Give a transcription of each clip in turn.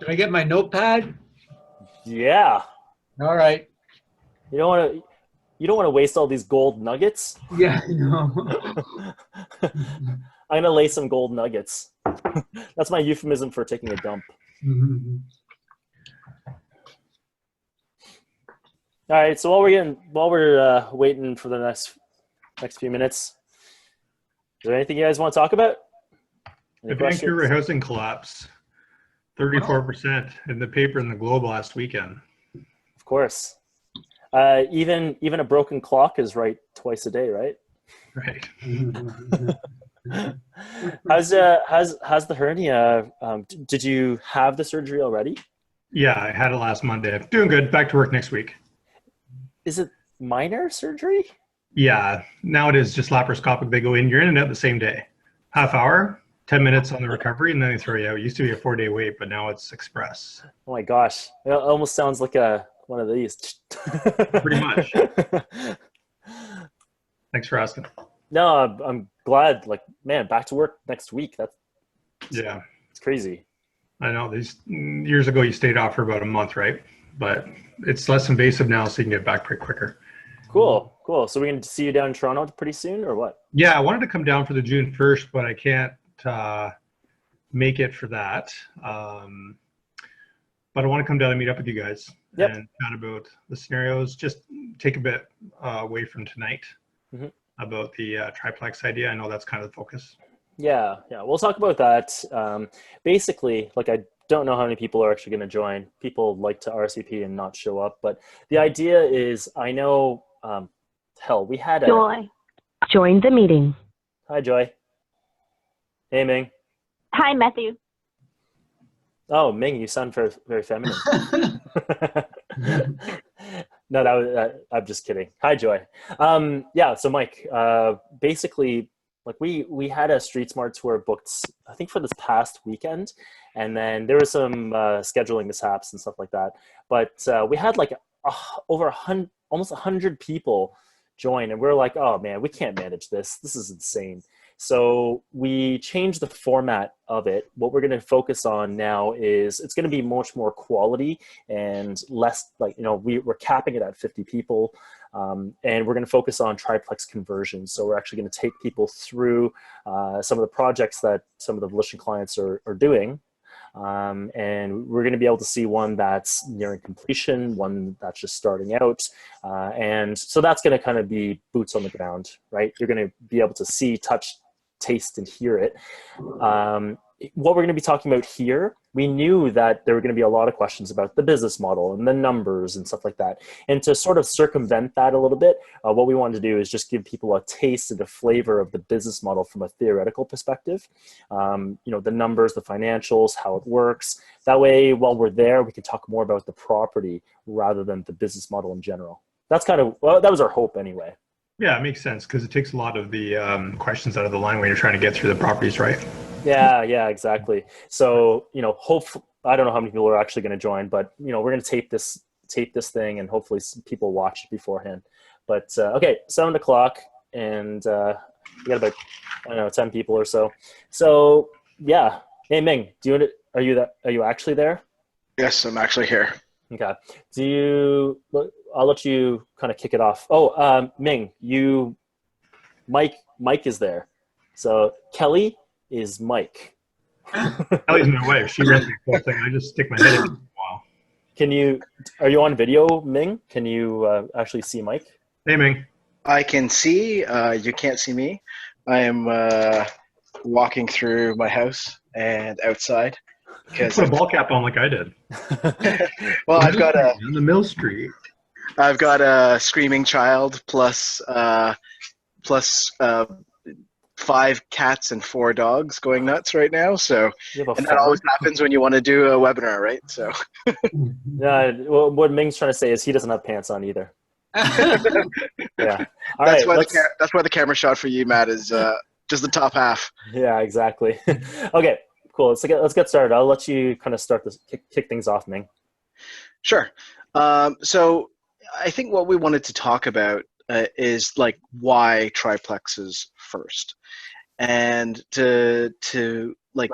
Can I get my notepad? Yeah. All right. You don't want to. You don't want to waste all these gold nuggets. Yeah, no. I'm gonna lay some gold nuggets. That's my euphemism for taking a dump. All right. So while we're waiting for the next few minutes, is there anything you guys want to talk about? Any The questions? Vancouver housing collapse, 34% in the paper in the Globe last weekend. Of course. Even a broken clock is right twice a day, right? Right. How's the hernia? Did you have the surgery already? Yeah, I had it last Monday. I'm doing good. Back to work next week. Is it minor surgery? Yeah, now it is just laparoscopic. They go in, you're in and out the same day. Half hour, 10 minutes on the recovery, and then they throw you out. It used to be a 4-day wait, but now it's express. Oh my gosh. It almost sounds like one of these. Pretty much. Thanks for asking. No, I'm glad. Like, man, back to work next week. It's crazy. I know. These years ago, you stayed off for about a month, right? But it's less invasive now, so you can get back pretty quicker. Cool. So we're going to see you down in Toronto pretty soon, or what? Yeah, I wanted to come down for the June 1st, but I can't make it for that. But I want to come down and meet up with you guys and chat about the scenarios. Just take a bit away from tonight about the triplex idea. I know that's kind of the focus. Yeah, we'll talk about that. Basically, like, I don't know how many people are actually going to join. People like to RSVP and not show up, but the idea is, I know, we had Joy, join the meeting. Hi, Joy. Hey, Ming. Hi, Matthew. Oh, Ming, you sound very, very feminine. No, I'm just kidding. Hi, Joy. So Mike, basically, like, we had a Street Smart tour booked, I think, for this past weekend, and then there was some scheduling mishaps and stuff like that. But we had like almost 100 people join, and we're like, oh man, we can't manage this. This is insane. So we changed the format of it. What we're going to focus on now is it's going to be much more quality and less, like, we're capping it at 50 people. And we're going to focus on triplex conversions. So we're actually going to take people through some of the projects that some of the Volition clients are doing. And we're going to be able to see one that's nearing completion, one that's just starting out. And so that's going to kind of be boots on the ground, right? You're going to be able to see, touch, taste, and hear it. What we're going to be talking about here, we knew that there were going to be a lot of questions about the business model and the numbers and stuff like that. And to sort of circumvent that a little bit, what we wanted to do is just give people a taste and a flavor of the business model from a theoretical perspective. The numbers, the financials, how it works. That way, while we're there, we can talk more about the property rather than the business model in general. That's that was our hope anyway. Yeah, it makes sense because it takes a lot of the questions out of the line when you're trying to get through the properties, right? Yeah, exactly. So, I don't know how many people are actually going to join, but, we're going to tape this thing, and hopefully some people watch it beforehand. But, okay, 7 o'clock, and we got about, 10 people or so. So, yeah. Hey, Ming, are you actually there? Yes, I'm actually here. Okay. I'll let you kind of kick it off. Oh, Ming, Mike is there. So Kelly is Mike. Ellie's my wife. She runs the whole thing. I just stick my head in for a while. Are you on video, Ming? Can you actually see Mike? Hey, Ming. I can see. You can't see me. I am walking through my house and outside. Put a ball cap on like I did. Well, I've got on the Mill Street. I've got a screaming child plus 5 cats and 4 dogs going nuts right now. So, and that always happens when you want to do a webinar, right? So, yeah. Well, what Ming's trying to say is he doesn't have pants on either. Yeah. That's why the camera shot for you, Matt, is just the top half. Yeah, exactly. Okay, cool. Let's get started. I'll let you kind of start this, kick things off, Ming. Sure. So I think what we wanted to talk about is like why triplexes first, and to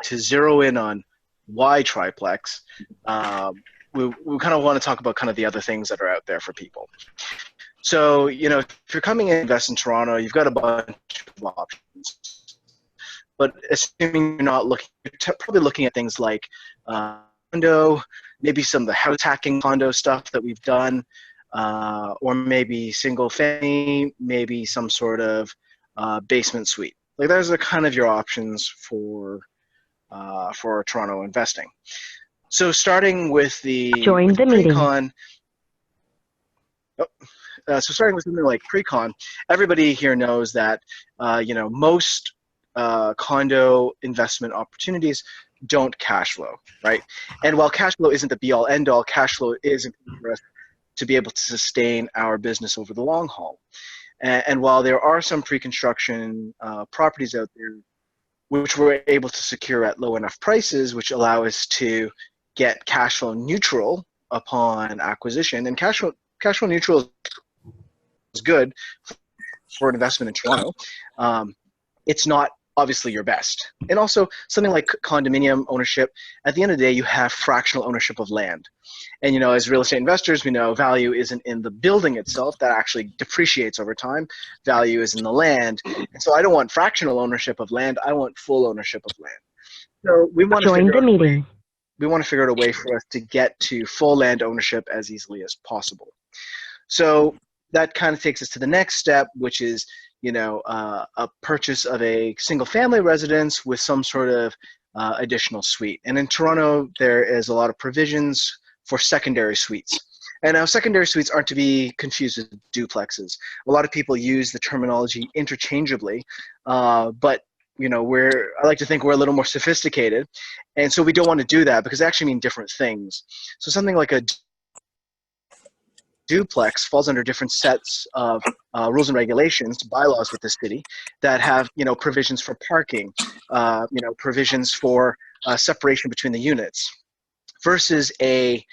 zero in on why triplex, we kind of want to talk about kind of the other things that are out there for people. So, if you're coming in to invest in Toronto, you've got a bunch of options. But assuming you're not looking, you're probably looking at things like condo, maybe some of the house hacking condo stuff that we've done, or maybe single family, maybe some sort of basement suite. Like those are kind of your options for Toronto investing. So starting with the Join the meeting. pre-con. So starting with something like pre-con, everybody here knows that most condo investment opportunities don't cash flow, right? And while cash flow isn't the be-all end-all, cash flow is important for us to be able to sustain our business over the long haul. And while there are some pre-construction properties out there which we're able to secure at low enough prices, which allow us to get cash flow neutral upon acquisition, and cash flow neutral is good for an investment in Toronto. It's not obviously your best. And also something like condominium ownership, at the end of the day, you have fractional ownership of land. And as real estate investors, we know value isn't in the building itself, that actually depreciates over time. Value is in the land. And so I don't want fractional ownership of land, I want full ownership of land. So we want to Join the meeting. we want to figure out a way for us to get to full land ownership as easily as possible. So that kind of takes us to the next step, which is a purchase of a single family residence with some sort of additional suite. And in Toronto, there is a lot of provisions for secondary suites. And now secondary suites aren't to be confused with duplexes. A lot of people use the terminology interchangeably, but I like to think we're a little more sophisticated. And so we don't want to do that because they actually mean different things. So something like a duplex falls under different sets of rules and regulations, bylaws with the city that have provisions for parking, provisions for separation between the units, versus a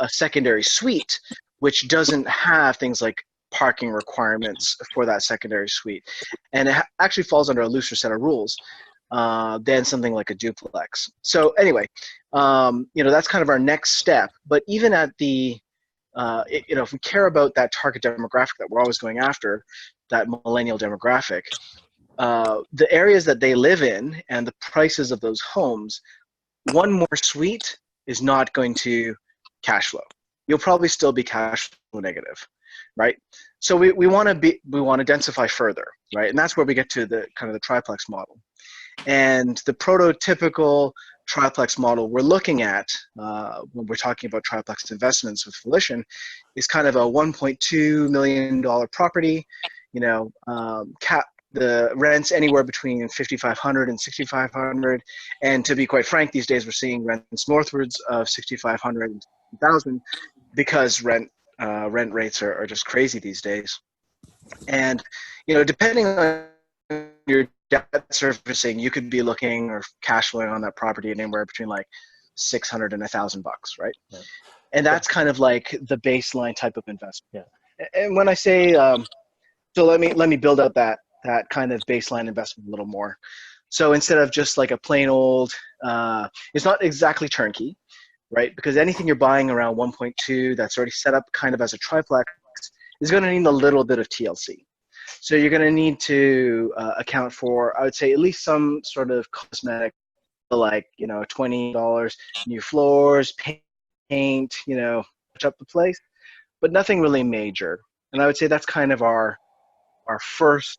secondary suite, which doesn't have things like parking requirements for that secondary suite, and it actually falls under a looser set of rules than something like a duplex. So anyway, that's kind of our next step. But even at the if we care about that target demographic that we're always going after, that millennial demographic, the areas that they live in and the prices of those homes, one more suite is not going to cash flow. You'll probably still be cash flow negative, right? So we want to densify further, right? And that's where we get to the kind of the triplex model. And the prototypical triplex model we're looking at when we're talking about triplex investments with Volition is kind of a $1.2 million property, the rents anywhere between $5,500 and $6,500. And to be quite frank, these days we're seeing rents northwards of $6,500 and $1,000 because rent rates are just crazy these days. And, depending on your debt servicing, you could be looking or cash flowing on that property anywhere between like $600 and $1,000, right? Yeah. And that's kind of like the baseline type of investment. Yeah. And when I say, so let me build out that kind of baseline investment a little more. So instead of just like a plain old, it's not exactly turnkey, right? Because anything you're buying around 1.2 that's already set up kind of as a triplex is going to need a little bit of TLC. So you're going to need to account for, I would say, at least some sort of cosmetic, like, $20, new floors, paint, touch up the place, but nothing really major. And I would say that's kind of our first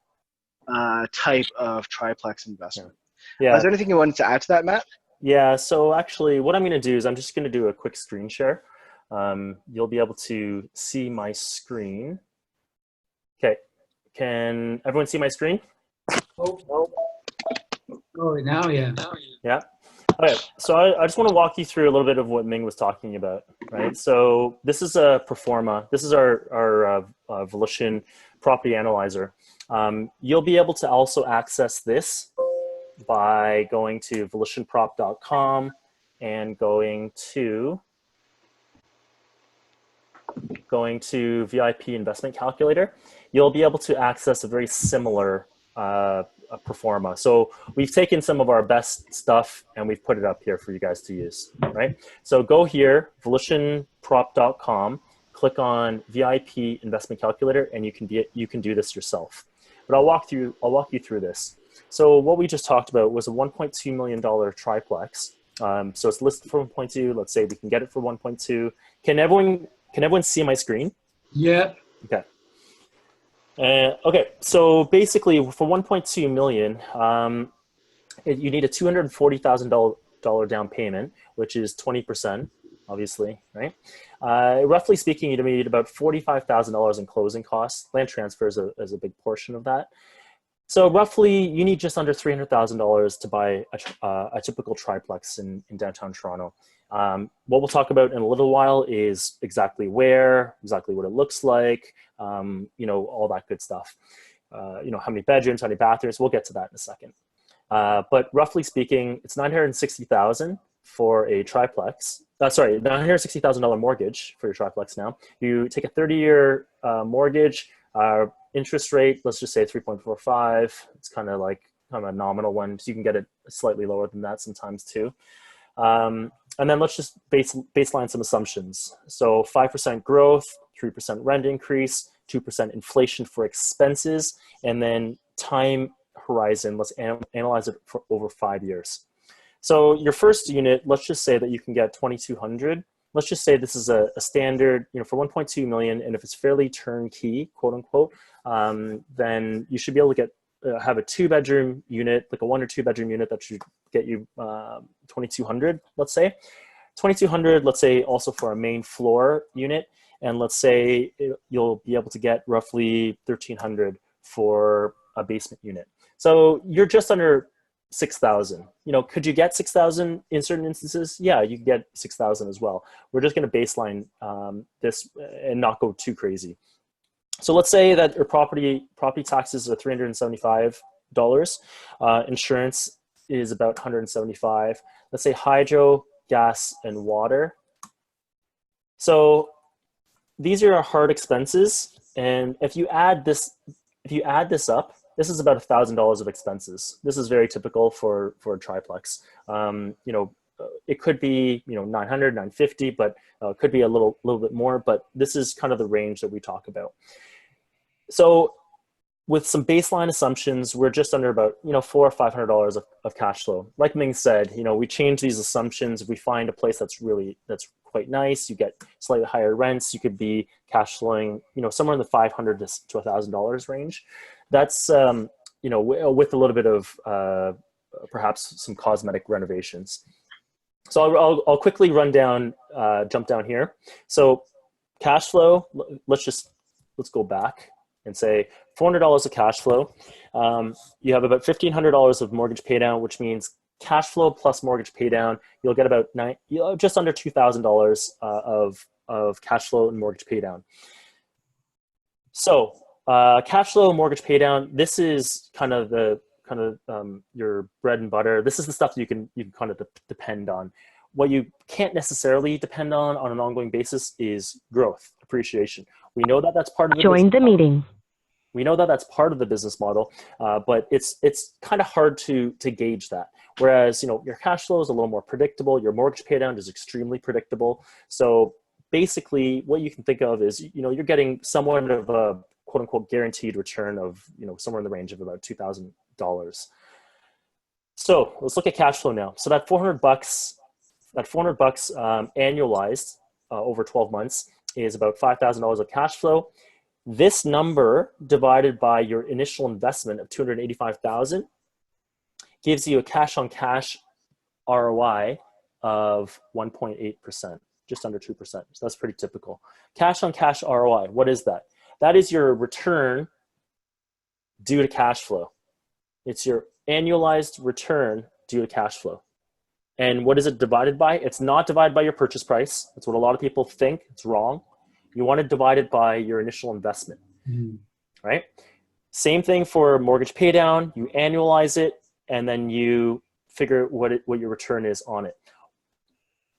type of triplex investment. Yeah. Is there anything you wanted to add to that, Matt? Yeah, so actually what I'm going to do is I'm just going to do a quick screen share. You'll be able to see my screen. Okay. Can everyone see my screen? Oh, now, yeah. Yeah. Okay. So I just want to walk you through a little bit of what Ming was talking about, right? So this is a Performa. This is our Volition property analyzer. You'll be able to also access this by going to volitionprop.com and going to VIP investment calculator. You'll be able to access a very similar a pro forma. So we've taken some of our best stuff and we've put it up here for you guys to use, right? So go here, volitionprop.com, click on VIP investment calculator, and you can do this yourself. But I'll walk you through this. So what we just talked about was a $1.2 million triplex. So it's listed for 1.2. Let's say we can get it for 1.2. Can everyone see my screen? Yeah. Okay. Okay. So basically, for 1.2 million, you need a $240,000 down payment, which is 20%, obviously, right? Roughly speaking, you need about $45,000 in closing costs. Land transfer is a big portion of that. So roughly, you need just under $300,000 to buy a typical triplex in downtown Toronto. What we'll talk about in a little while is exactly where, exactly what it looks like, all that good stuff. How many bedrooms, how many bathrooms, we'll get to that in a second. But roughly speaking, it's $960,000 for a triplex. $960,000 mortgage for your triplex now. You take a 30-year mortgage, interest rate, let's just say 3.45. It's kind of a nominal one, so you can get it slightly lower than that sometimes too. And then let's just baseline some assumptions. So 5% growth, 3% rent increase, 2% inflation for expenses, and then time horizon, let's analyze it for over 5 years. So your first unit, let's just say that you can get 2,200. Let's just say this is a standard, for 1.2 million, and if it's fairly turnkey, quote unquote, then you should be able to have a 2-bedroom unit, like a 1 or 2 bedroom unit that should get you 2,200, let's say. 2,200, let's say also for a main floor unit, and let's say you'll be able to get roughly 1,300 for a basement unit. So you're just under 6,000. Could you get 6,000 in certain instances? Yeah, you can get 6,000 as well. We're just going to baseline this and not go too crazy. So let's say that your property taxes are $375. Insurance is about $175. Let's say hydro, gas, and water. So these are our hard expenses, and if you add this up, this is about $1,000 of expenses. This is very typical for a triplex. It could be 900, 950, but it could be a little bit more. But this is kind of the range that we talk about. So with some baseline assumptions, we're just under about $400 or $500 of cash flow. Like Ming said, we change these assumptions. If we find a place that's quite nice, you get slightly higher rents. You could be cash flowing somewhere in the $500 to $1,000 range. That's with a little bit of perhaps some cosmetic renovations. So I'll quickly jump down here. So cash flow, let's go back and say $400 of cash flow. You have about $1,500 of mortgage paydown, which means cash flow plus mortgage paydown, you'll get about just under $2,000 of cash flow and mortgage paydown. So cash flow and mortgage paydown, this is kind of your bread and butter. This is the stuff that you can kind of depend on. What you can't necessarily depend on an ongoing basis is growth, appreciation. We know that that's part of the Join the meeting. We know that that's part of the business model, but it's kind of hard to gauge that. Whereas your cash flow is a little more predictable. Your mortgage paydown is extremely predictable. So basically, what you can think of is you're getting somewhat of a quote unquote guaranteed return of somewhere in the range of about $2,000. So let's look at cash flow now. So that $400 annualized over 12 months is about $5,000 of cash flow. This number divided by your initial investment of $285,000 gives you a cash on cash ROI of 1.8%, just under 2%. So that's pretty typical. Cash on cash ROI, what is that? That is your return due to cash flow. It's your annualized return due to cash flow. And what is it divided by? It's not divided by your purchase price. That's what a lot of people think. It's wrong. You want to divide it by your initial investment, right? Same thing for mortgage paydown. You annualize it, and then you figure what your return is on it.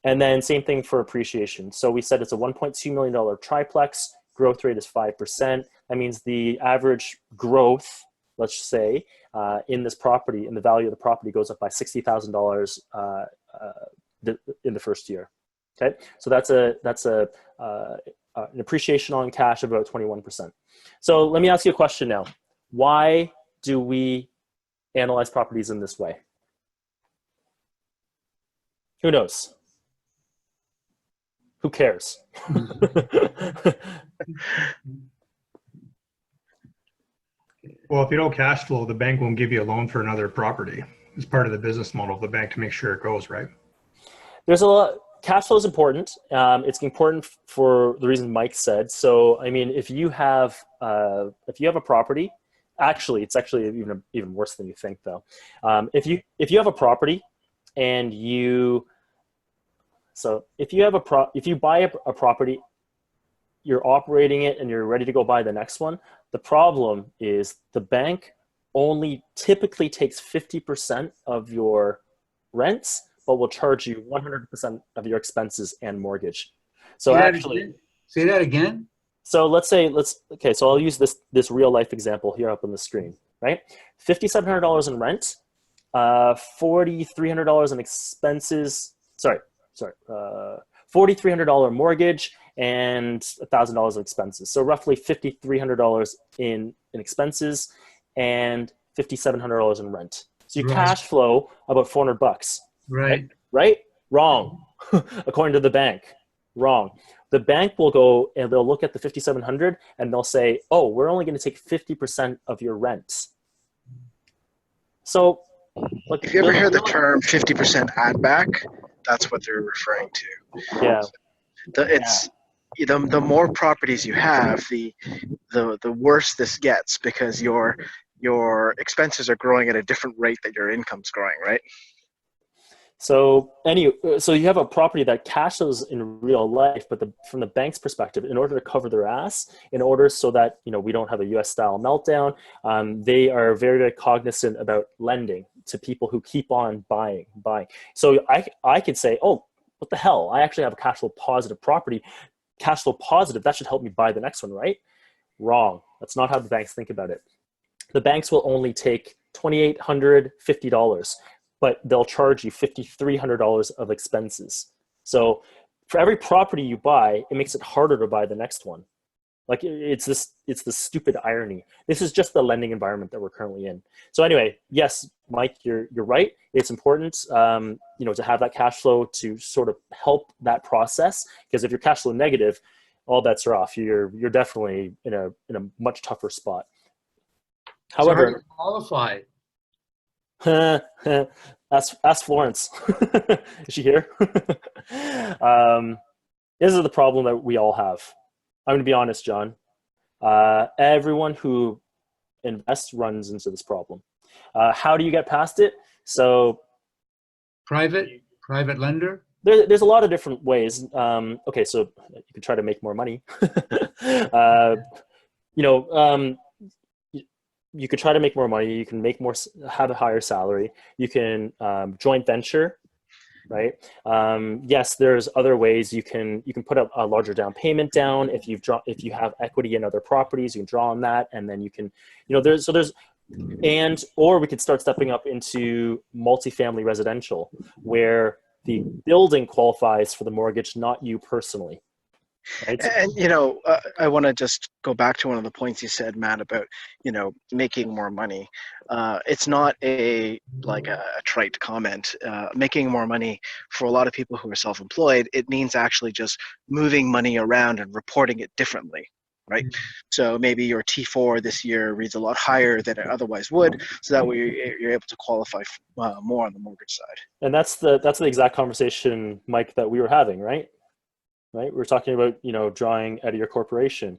And then same thing for appreciation. So we said it's a $1.2 million triplex. Growth rate is 5%. That means the average growth let's say, in this property, and the value of the property goes up by $60,000 in the first year. Okay, so that's an appreciation on cash of about 21%. So let me ask you a question now. Why do we analyze properties in this way? Who knows? Who cares? Well, if you don't cash flow, the bank won't give you a loan for another property. It's part of the business model of the bank to make sure it goes, right? There's a lot. Cash flow is important. It's important for the reason Mike said. So, I mean, if you have a property, it's actually even worse than you think, though. If you have a property, and if you buy a property, you're operating it and you're ready to go buy the next one. The problem is the bank only typically takes 50% of your rents, but will charge you 100% of your expenses and mortgage. So say that again. So okay, so I'll use this real life example here up on the screen, right? $5,700 in rent, $4,300 in expenses, $4,300 mortgage, and $1,000 of expenses. So roughly $5,300 in expenses and $5,700 in rent. So you cash flow about $400. Right? Wrong. According to the bank, wrong. The bank will go and they'll look at the $5,700 and they'll say, oh, we're only going to take 50% of your rent. So, look, if you ever hear the term 50% add back, that's what they're referring to. Yeah. The more properties you have, the worse this gets, because your expenses are growing at a different rate that your income's growing, right? So so you have a property that cash flows in real life, but from the bank's perspective, in order to cover their ass, in order so that we don't have a U.S. style meltdown, they are very, very cognizant about lending to people who keep on buying. So I could say, oh, what the hell? I actually have a cash flow positive property. Cash flow positive, that should help me buy the next one, right? Wrong. That's not how the banks think about it. The banks will only take $2,850. But they'll charge you $5,300 of expenses. So for every property you buy, it makes it harder to buy the next one. Like it's this stupid irony. This is just the lending environment that we're currently in. So anyway, yes, Mike, you're right. It's important, to have that cash flow to sort of help that process. Because if you're cash flow negative, all bets are off. You're definitely in a much tougher spot. However, so how do you qualify? Ask Florence. Is she here? This is the problem that we all have. I'm going to be honest, John. Everyone who invests runs into this problem. How do you get past it? So, Private lender? There's a lot of different ways. Okay, so you can try to make more money. You could try to make more money. You can have a higher salary. You can joint venture, right? Yes, there's other ways. You can put a larger down payment down. If you have equity in other properties, you can draw on that, and then you can, or we could start stepping up into multifamily residential, where the building qualifies for the mortgage, not you personally. Right. And I want to just go back to one of the points you said, Matt, about making more money. It's not a trite comment. Making more money for a lot of people who are self-employed, it means actually just moving money around and reporting it differently, right? So maybe your T4 this year reads a lot higher than it otherwise would, so that way you're able to qualify more on the mortgage side. And that's the exact conversation, Mike, that we were having, right? Right, we're talking about drawing out of your corporation,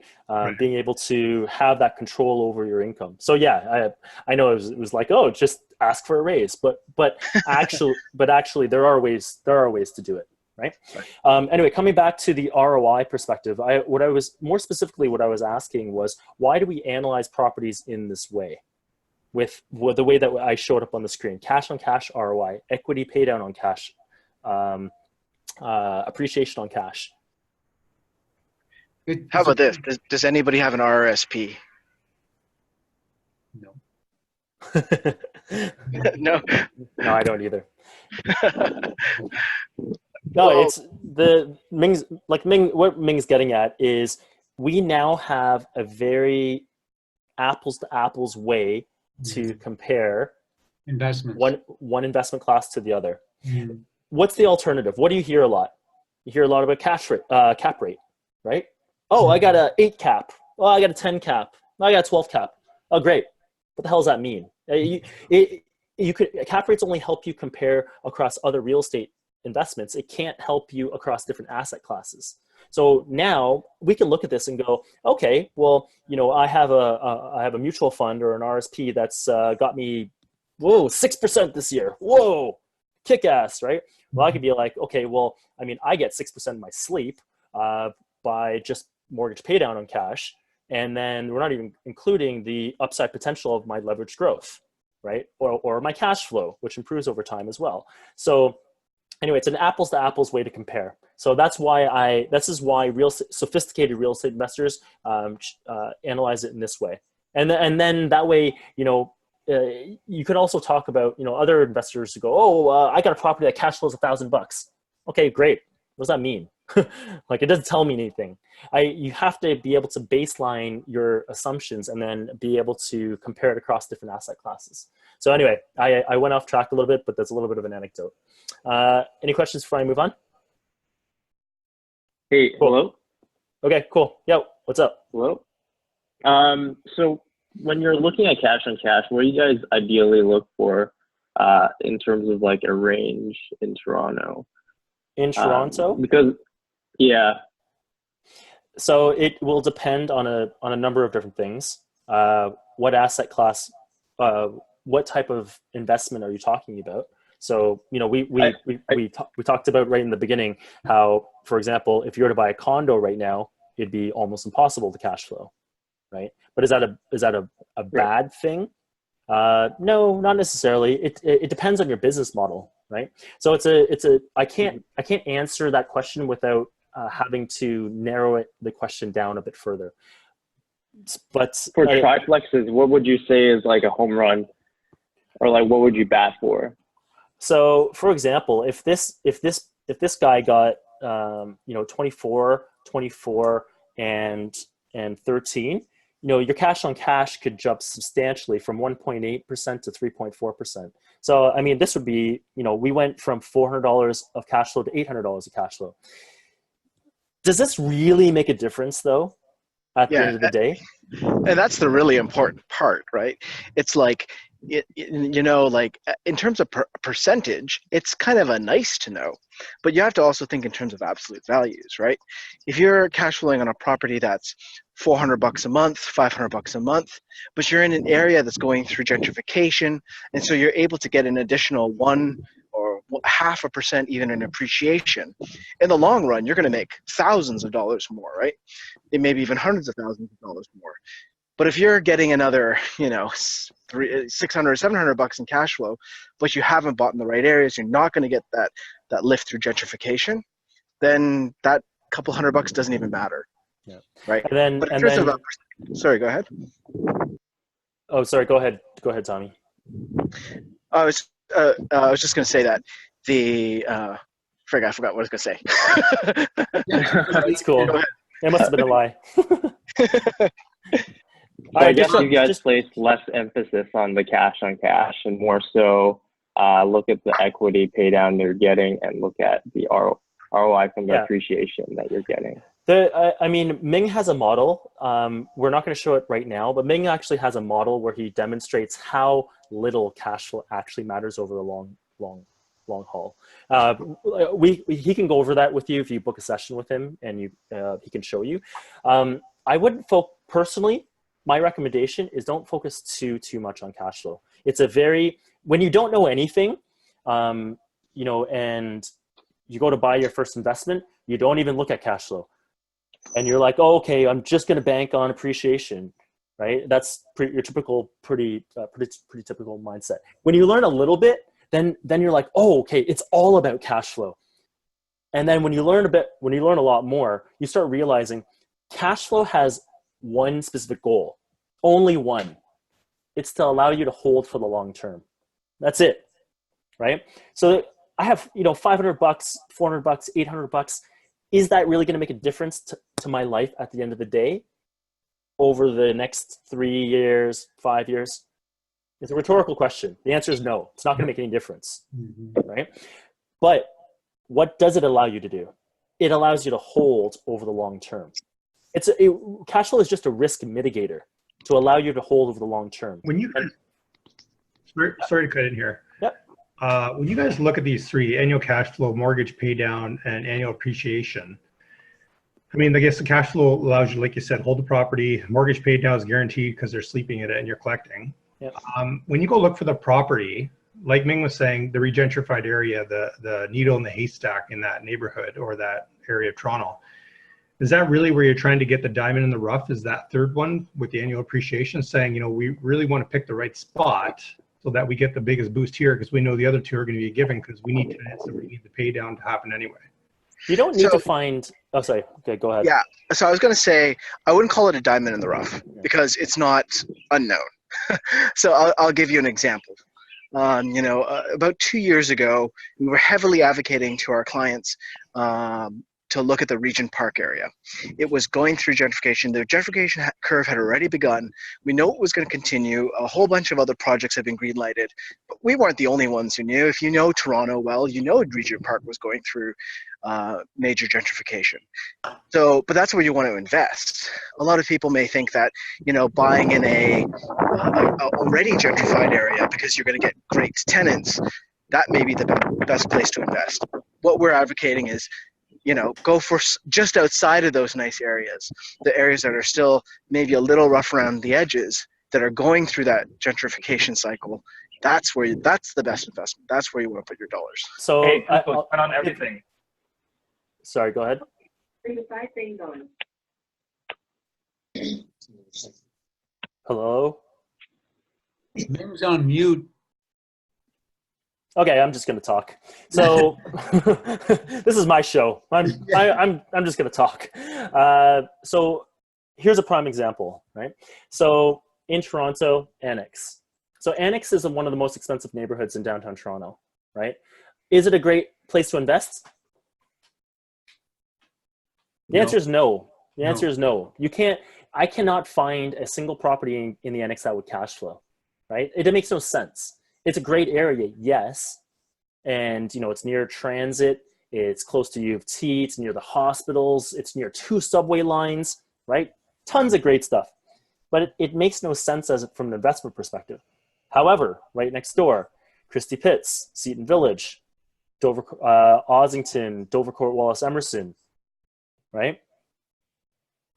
being able to have that control over your income. So yeah, I know it was like, oh, just ask for a raise, but actually there are ways to do it, right? Anyway, coming back to the ROI perspective, what I was asking was, why do we analyze properties in this way, with the way that I showed up on the screen? Cash on cash ROI, equity pay down on cash, appreciation on cash. How about this? Does anybody have an RRSP? No. No. No, I don't either. No, Well, it's the Ming's like Ming. What Ming's getting at is we now have a very apples to apples way to compare Investments. one investment class to the other. Mhm. What's the alternative? What do you hear a lot? You hear a lot about cap rate, right? Oh, I got a 8 cap. Oh, I got a 10 cap. Oh, I got a 12 cap. Oh, great. What the hell does that mean? Cap rates only help you compare across other real estate investments. It can't help you across different asset classes. So now we can look at this and go, okay, well, I have a mutual fund or an RSP that's got me, 6% this year. Whoa, kick ass, right? Well, I could be like, okay, well, I mean, I get 6% in my sleep by just mortgage pay down on cash. And then we're not even including the upside potential of my leverage growth, right? Or my cash flow, which improves over time as well. So anyway, it's an apples to apples way to compare. So this is why sophisticated real estate investors analyze it in this way. And then that way, you could also talk about, other investors who go, I got a property that cash flows $1,000. Okay, great. What does that mean? Like, it doesn't tell me anything. You have to be able to baseline your assumptions and then be able to compare it across different asset classes. So anyway, I went off track a little bit, but that's a little bit of an anecdote. Any questions before I move on? Hey, Cool. Hello? Okay, cool. Yo, what's up? Hello? So when you're looking at cash on cash, what do you guys ideally look for in terms of like a range in Toronto? In Toronto? Because, yeah. So it will depend on a number of different things. What asset class, what type of investment are you talking about? So, we talked about right in the beginning how, for example, if you were to buy a condo right now, it'd be almost impossible to cash flow, right? But is that a bad thing? No, not necessarily. It depends on your business model, right? So I can't answer that question without having to narrow the question down a bit further. But For triplexes, what would you say is like a home run, or like what would you bat for? So, for example, if this guy got 24, and 13, your cash on cash could jump substantially from 1.8% to 3.4%. So, I mean, this would be, we went from $400 of cash flow to $800 of cash flow. Does this really make a difference, though, at the end of the day? And that's the really important part, right? It's like, like in terms of percentage, it's kind of a nice to know, but you have to also think in terms of absolute values, right? If you're cash flowing on a property that's $400 a month, $500 a month, but you're in an area that's going through gentrification, and so you're able to get an additional 1 or 0.5% even in appreciation, in the long run, you're going to make thousands of dollars more, right? It may be even hundreds of thousands of dollars more. But if you're getting another, $600, $700 in cash flow, but you haven't bought in the right areas, you're not going to get that lift through gentrification, then that couple $100 doesn't even matter. Yeah. Right. And but in then, terms of sorry, go ahead. Oh, sorry. Go ahead, Tommy. I was just going to say that I forgot what I was going to say. It's cool. It must have been a lie. I guess you guys place less emphasis on the cash on cash and more so look at the equity pay down they're getting and look at the ROI from the appreciation that you're getting. I mean, Ming has a model. We're not going to show it right now, but Ming actually has a model where he demonstrates how little cash flow actually matters over the long haul. He can go over that with you if you book a session with him, and he can show you. I wouldn't personally. My recommendation is don't focus too much on cash flow. It's when you don't know anything, and you go to buy your first investment, you don't even look at cash flow. And you're like, oh, okay, I'm just going to bank on appreciation, right? That's your typical, pretty typical mindset. When you learn a little bit, then you're like, oh, okay, it's all about cash flow. And then when you learn a lot more, you start realizing cash flow has one specific goal, only one, It's to allow you to hold for the long term. That's it, right? So I have, $500, $400, $800. Is that really going to make a difference to my life at the end of the day over the next 3 years, 5 years? It's a rhetorical question. The answer is no. It's not going to make any difference, right? But what does it allow you to do? It allows you to hold over the long term. Cash flow is just a risk mitigator to allow you to hold over the long term. When you sorry to cut in here. Yep. When you guys look at these three, annual cash flow, mortgage pay down, and annual appreciation, I mean, I guess the cash flow allows you, like you said, hold the property. Mortgage paid down is guaranteed because they're sleeping in it and you're collecting. Yep. When you go look for the property, like Ming was saying, the regentrified area, the needle in the haystack in that neighborhood or that area of Toronto, is that really where you're trying to get the diamond in the rough? Is that third one with the annual appreciation saying, we really want to pick the right spot so that we get the biggest boost here because we know the other two are going to be given because we need tenants and we need the pay down to happen anyway. You don't need to find, oh, sorry. Okay, go ahead. Yeah. So I was going to say, I wouldn't call it a diamond in the rough because it's not unknown. So I'll give you an example. About 2 years ago, we were heavily advocating to our clients to look at the Regent Park area. It was going through gentrification. The gentrification curve had already begun. We know it was going to continue. A whole bunch of other projects have been green-lighted, but we weren't the only ones who knew. If you know Toronto well, you know Regent Park was going through major gentrification. But that's where you want to invest. A lot of people may think that, buying in a already gentrified area because you're going to get great tenants, that may be the best place to invest. What we're advocating is, go for just outside of those nice areas, the areas that are still maybe a little rough around the edges that are going through that gentrification cycle. That's the best investment. That's where you want to put your dollars. So hey, put on everything. Sorry, go ahead. Bring the side thing going. Hello? Ming's on mute. Okay, I'm just going to talk. So this is my show. I'm just going to talk. So here's a prime example, right? So in Toronto, Annex. So Annex is one of the most expensive neighborhoods in downtown Toronto, right? Is it a great place to invest? The answer is no. The answer is no. I cannot find a single property in the Annex that would cash flow, right? It makes no sense. It's a great area, yes. And, it's near transit. It's close to U of T. It's near the hospitals. It's near 2 subway lines, right? Tons of great stuff. But it makes no sense from an investment perspective. However, right next door, Christie Pitts, Seton Village, Dover, Ossington, Dovercourt, Wallace Emerson, right?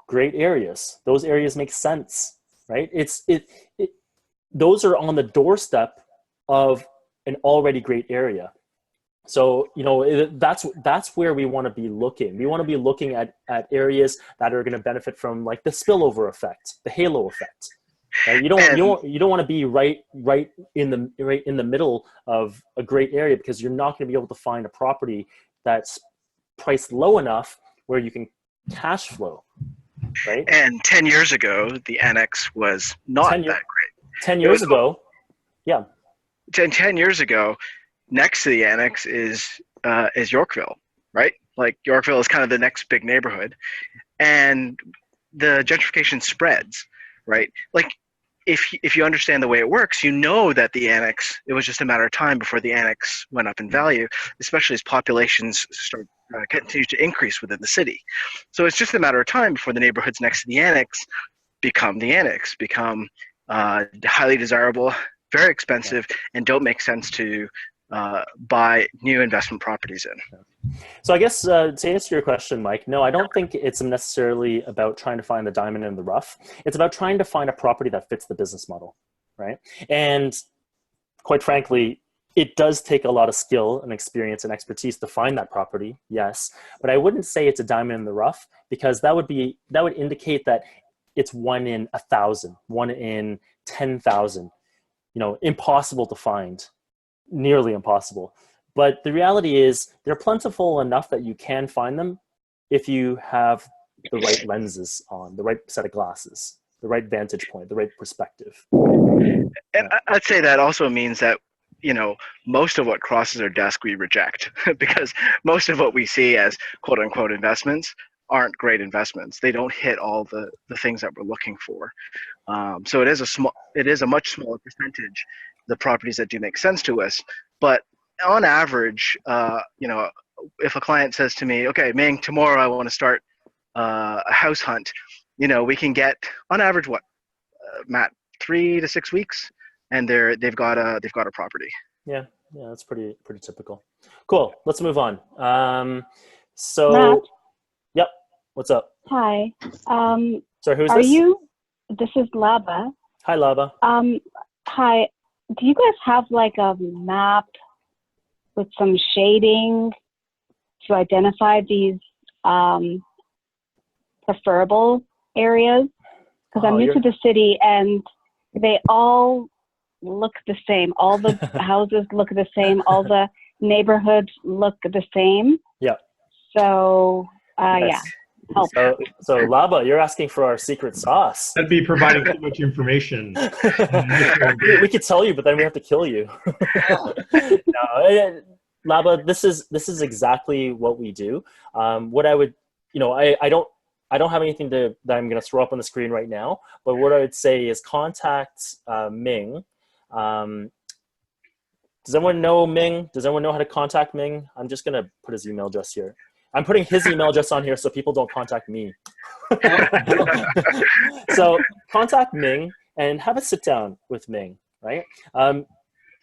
Great areas. Those areas make sense, right? Those are on the doorstep of an already great area. So, that's where we want to be looking. We want to be looking at areas that are going to benefit from like the spillover effect, the halo effect. Right? You don't want to be right in the middle of a great area because you're not going to be able to find a property that's priced low enough where you can cash flow. Right? And 10 years ago, the Annex was not that great. 10 years ago, yeah. 10 years ago, next to the Annex is Yorkville, right? Like Yorkville is kind of the next big neighborhood, and the gentrification spreads, right? Like if you understand the way it works, you know that the Annex, it was just a matter of time before the Annex went up in value, especially as populations continue to increase within the city. So it's just a matter of time before the neighborhoods next to the Annex become highly desirable, very expensive, and don't make sense to buy new investment properties in. So I guess to answer your question, Mike, no, I don't think it's necessarily about trying to find the diamond in the rough. It's about trying to find a property that fits the business model, right? And quite frankly, it does take a lot of skill and experience and expertise to find that property, yes. But I wouldn't say it's a diamond in the rough because that would indicate that it's 1 in 1,000, 1 in 10,000. Impossible to find, nearly impossible. But the reality is they're plentiful enough that you can find them if you have the right lenses on, the right set of glasses, vantage point, the right perspective. And I'd say that also means that, most of what crosses our desk we reject because most of what we see as quote unquote investments aren't great investments. They don't hit all the things that we're looking for. So it is a much smaller percentage, the properties that do make sense to us. But on average, if a client says to me, okay, Ming, tomorrow I want to start a house hunt, we can get on average Matt, 3 to 6 weeks, and they've got a property. Yeah, that's pretty typical. Cool. Let's move on. Matt? Yep. What's up? Hi. Sorry, who's are this? This is Laba. Hi, Laba. Hi. Do you guys have like a map with some shading to identify these preferable areas? Because I'm new to the city and they all look the same. All the houses look the same. All the neighborhoods look the same. Yeah. So, Yes. yeah. Help. So Laba, you're asking for our secret sauce. That'd be providing too much information. we could tell you, but then we have to kill you. No, Laba, this is exactly what we do. What I would, I don't have anything that I'm going to throw up on the screen right now, but what I would say is contact Ming. Does anyone know Ming? Does anyone know how to contact Ming? I'm just going to put his email address here. I'm putting his email address on here so people don't contact me. So contact Ming and have a sit down with Ming, right?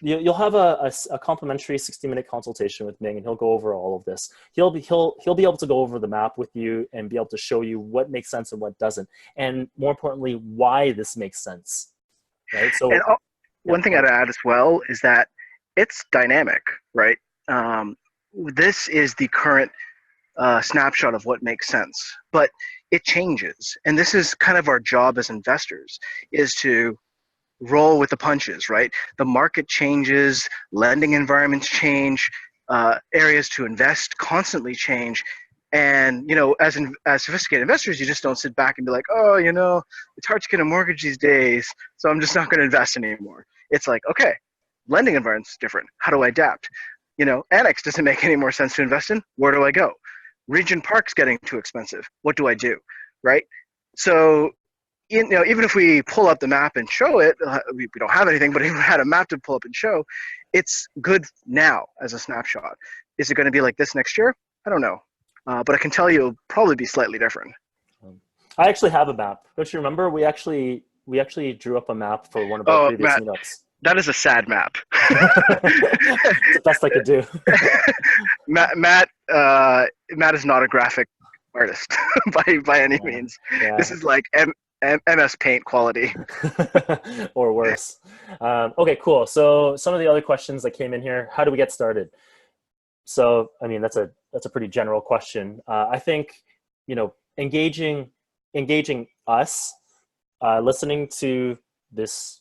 You'll have a complimentary 60-minute consultation with Ming, and he'll go over all of this. He'll be able to go over the map with you and be able to show you what makes sense and what doesn't, and more importantly, why this makes sense. Right. So one thing I'd add as well is that it's dynamic, right? This is the current snapshot of what makes sense, but it changes, and this is kind of our job as investors, is to roll with the punches, right? The market changes, lending environments change, areas to invest constantly change. And, as sophisticated investors, you just don't sit back and be like, oh, it's hard to get a mortgage these days, so I'm just not going to invest anymore. It's like, okay, lending environment's different. How do I adapt? Annex doesn't make any more sense to invest in. Where do I go? Region Park's getting too expensive. What do I do, right? So, even if we pull up the map and show it, we don't have anything, but if we had a map to pull up and show, it's good now as a snapshot. Is it going to be like this next year? I don't know. But I can tell you it'll probably be slightly different. I actually have a map. Don't you remember? We actually drew up a map for one of our previous meetups. That is a sad map. It's the best I could do. Matt is not a graphic artist by any means. Yeah. This is like MS Paint quality. Or worse. Okay, cool. So some of the other questions that came in here, how do we get started? So, I mean, that's a pretty general question. I think, engaging us, listening to this,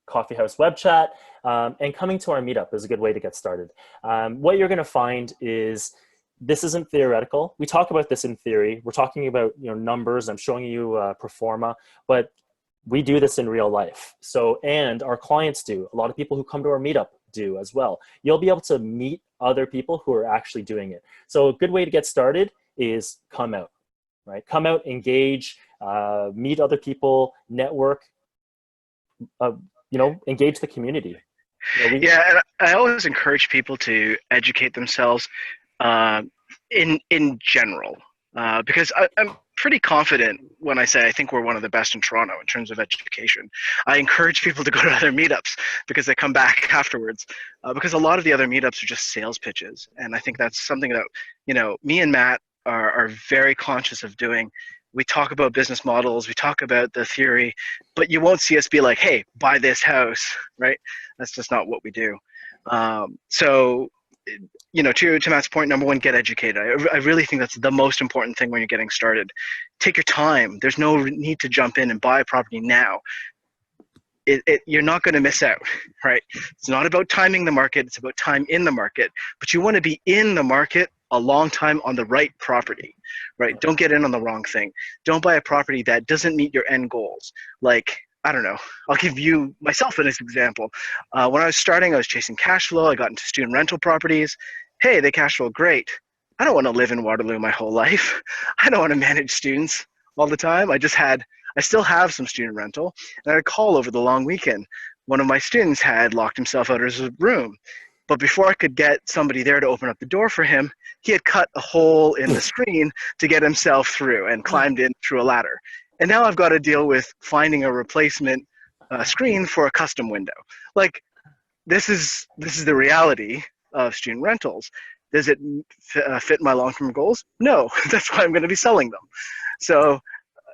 Coffeehouse web chat, and coming to our meetup is a good way to get started. What you're going to find is this isn't theoretical. We talk about this in theory. We're talking about numbers. I'm showing you pro forma, but we do this in real life. So, and our clients do. A lot of people who come to our meetup do as well. You'll be able to meet other people who are actually doing it. So a good way to get started is come out, right? Come out, engage, meet other people, network, engage the community. Yeah, and I always encourage people to educate themselves in general, because I'm pretty confident when I say I think we're one of the best in Toronto in terms of education. I encourage people to go to other meetups because they come back afterwards, because a lot of the other meetups are just sales pitches, and I think that's something that me and Matt are very conscious of doing. We talk about business models, we talk about the theory, but you won't see us be like, hey, buy this house, right? That's just not what we do. So, to Matt's point, number one, get educated. I really think that's the most important thing when you're getting started. Take your time. There's no need to jump in and buy a property now. You're not going to miss out, right? It's not about timing the market. It's about time in the market. But you want to be in the market a long time on the right property, right? Don't get in on the wrong thing. Don't buy a property that doesn't meet your end goals. Like, I don't know, I'll give you myself as an example. When I was starting, I was chasing cash flow. I got into student rental properties. Hey, they cash flow great. I don't want to live in Waterloo my whole life. I don't want to manage students all the time. I still have some student rental. And I had a call over the long weekend. One of my students had locked himself out of his room. But before I could get somebody there to open up the door for him, he had cut a hole in the screen to get himself through and climbed in through a ladder. And now I've got to deal with finding a replacement screen for a custom window. Like, this is the reality of student rentals. Does it fit my long-term goals? No, that's why I'm going to be selling them. So,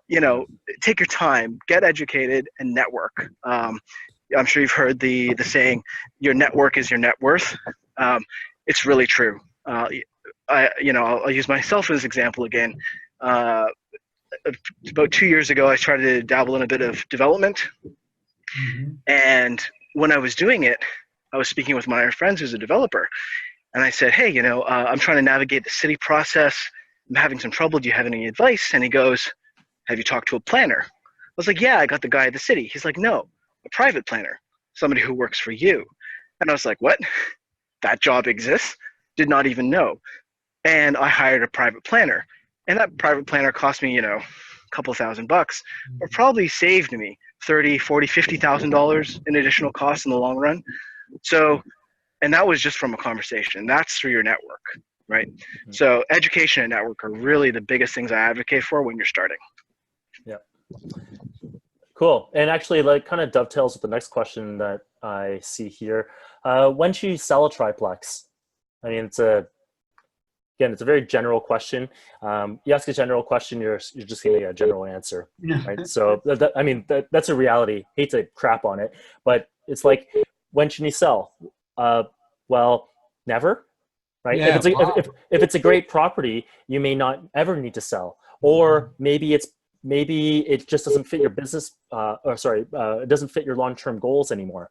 you know, take your time, get educated, and network. I'm sure you've heard the saying, your network is your net worth. It's really true. I'll use myself as an example again. About 2 years ago, I started to dabble in a bit of development. Mm-hmm. And when I was doing it, I was speaking with one of my friends who's a developer. And I said, hey, I'm trying to navigate the city process. I'm having some trouble. Do you have any advice? And he goes, have you talked to a planner? I was like, yeah, I got the guy at the city. He's like, no, a private planner, somebody who works for you. And I was like, what? That job exists? Did not even know. And I hired a private planner. And that private planner cost me, a couple $1,000, but probably saved me $30,000, $40,000, $50,000 in additional costs in the long run. So, and that was just from a conversation. That's through your network, right? Mm-hmm. So education and network are really the biggest things I advocate for when you're starting. Yeah. Cool. And actually, like, kind of dovetails with the next question that I see here. When should you sell a triplex? I mean, it's a very general question. You ask a general question, you're just getting a general answer, right? So that's a reality. Hate to crap on it, but it's like, when should you sell? Well, never, right? Yeah, if it's a great property, you may not ever need to sell, or maybe it just doesn't fit your business, it doesn't fit your long-term goals anymore.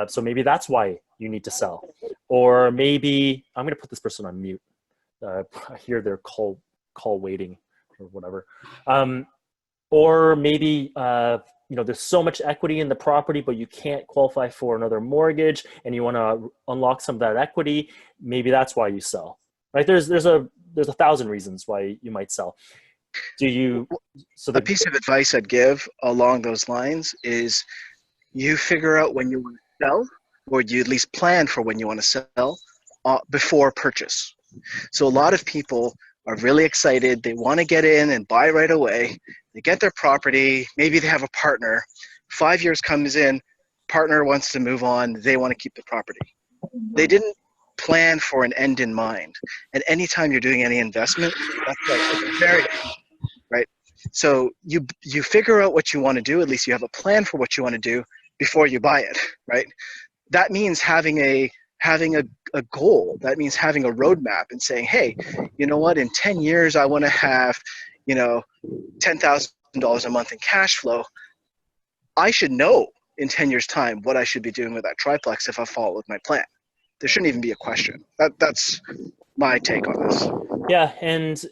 So maybe that's why you need to sell. Or maybe, I'm going to put this person on mute. I hear their call waiting or whatever. Or maybe, there's so much equity in the property, but you can't qualify for another mortgage and you want to unlock some of that equity. Maybe that's why you sell, right? There's 1,000 reasons why you might sell. A piece of advice I'd give along those lines is you figure out when you want to sell, or you at least plan for when you want to sell before purchase. So a lot of people are really excited. They want to get in and buy right away. They get their property. Maybe they have a partner. 5 years comes in, partner wants to move on. They want to keep the property. They didn't plan for an end in mind. And anytime you're doing any investment, that's very right. So you figure out what you want to do. At least you have a plan for what you want to do before you buy it, right? That means having a goal. That means having a roadmap and saying, hey, you know what, in 10 years, I want to have, $10,000 a month in cash flow. I should know in 10 years time what I should be doing with that triplex if I followed my plan. There shouldn't even be a question. That's my take on this. Yeah. And,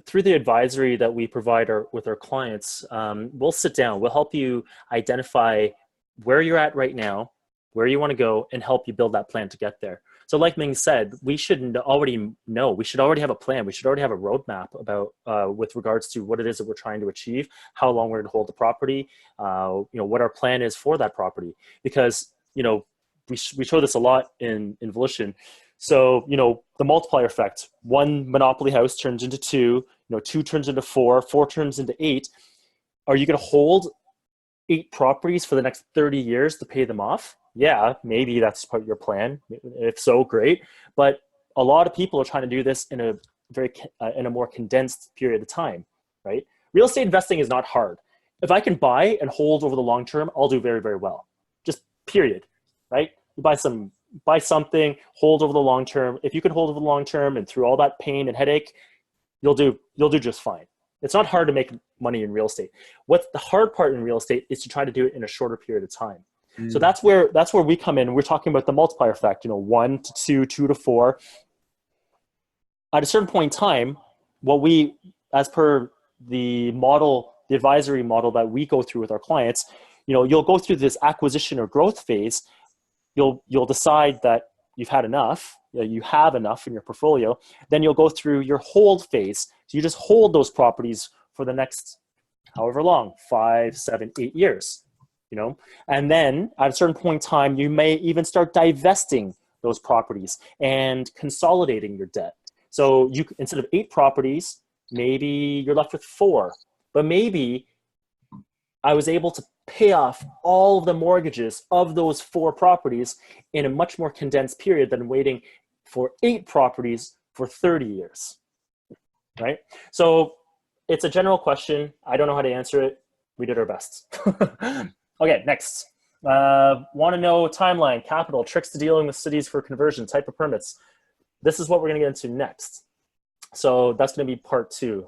through the advisory that we provide with our clients, we'll sit down, we'll help you identify where you're at right now, where you want to go, and help you build that plan to get there. So like Ming said, we should already know, we should already have a plan. We should already have a roadmap about with regards to what it is that we're trying to achieve, how long we're going to hold the property, what our plan is for that property. Because, we show this a lot in Volition. So, the multiplier effect, one monopoly house turns into two, 2 turns into 4, 4 turns into 8. Are you going to hold 8 properties for the next 30 years to pay them off? Yeah, maybe that's part of your plan. If so, great. But a lot of people are trying to do this in a more condensed period of time, right? Real estate investing is not hard. If I can buy and hold over the long term, I'll do very, very well. Just period, right? You buy something, hold over the long term. If you can hold over the long term and through all that pain and headache, you'll do just fine. It's not hard to make money in real estate. What's the hard part in real estate is to try to do it in a shorter period of time. So that's where we come in. We're talking about the multiplier effect, 1 to 2, 2 to 4. at a certain point in time, what we, as per the model, the advisory model that we go through with our clients, you'll go through this acquisition or growth phase. You'll decide that you've had enough, you have enough in your portfolio. Then you'll go through your hold phase. So you just hold those properties for the next however long, 5, 7, 8 years, and then at a certain point in time, you may even start divesting those properties and consolidating your debt. So you, instead of 8 properties, maybe you're left with 4, but maybe I was able to pay off all of the mortgages of those 4 properties in a much more condensed period than waiting for 8 properties for 30 years, right? So it's a general question. I don't know how to answer it. We did our best. Okay, next. Want to know timeline, capital, tricks to dealing with cities for conversion, type of permits. This is what we're going to get into next. So that's going to be part 2.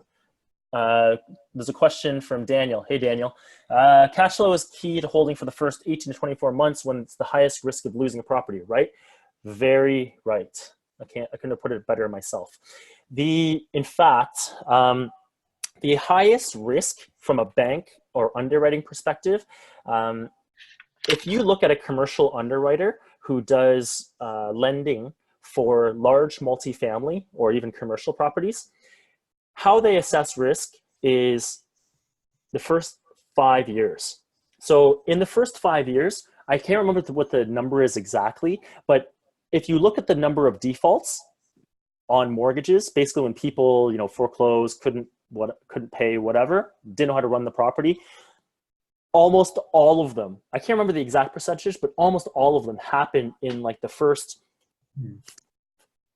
There's a question from Daniel. Hey, Daniel. Cash flow is key to holding for the first 18 to 24 months when it's the highest risk of losing a property, right? Very right. I couldn't have put it better myself. In fact, the highest risk from a bank or underwriting perspective, if you look at a commercial underwriter who does lending for large multifamily or even commercial properties, how they assess risk is the first 5 years. So in the first 5 years, I can't remember what the number is exactly, but if you look at the number of defaults on mortgages, basically when people, foreclosed, couldn't pay, whatever, didn't know how to run the property, almost all of them, I can't remember the exact percentage, but almost all of them happen in like the first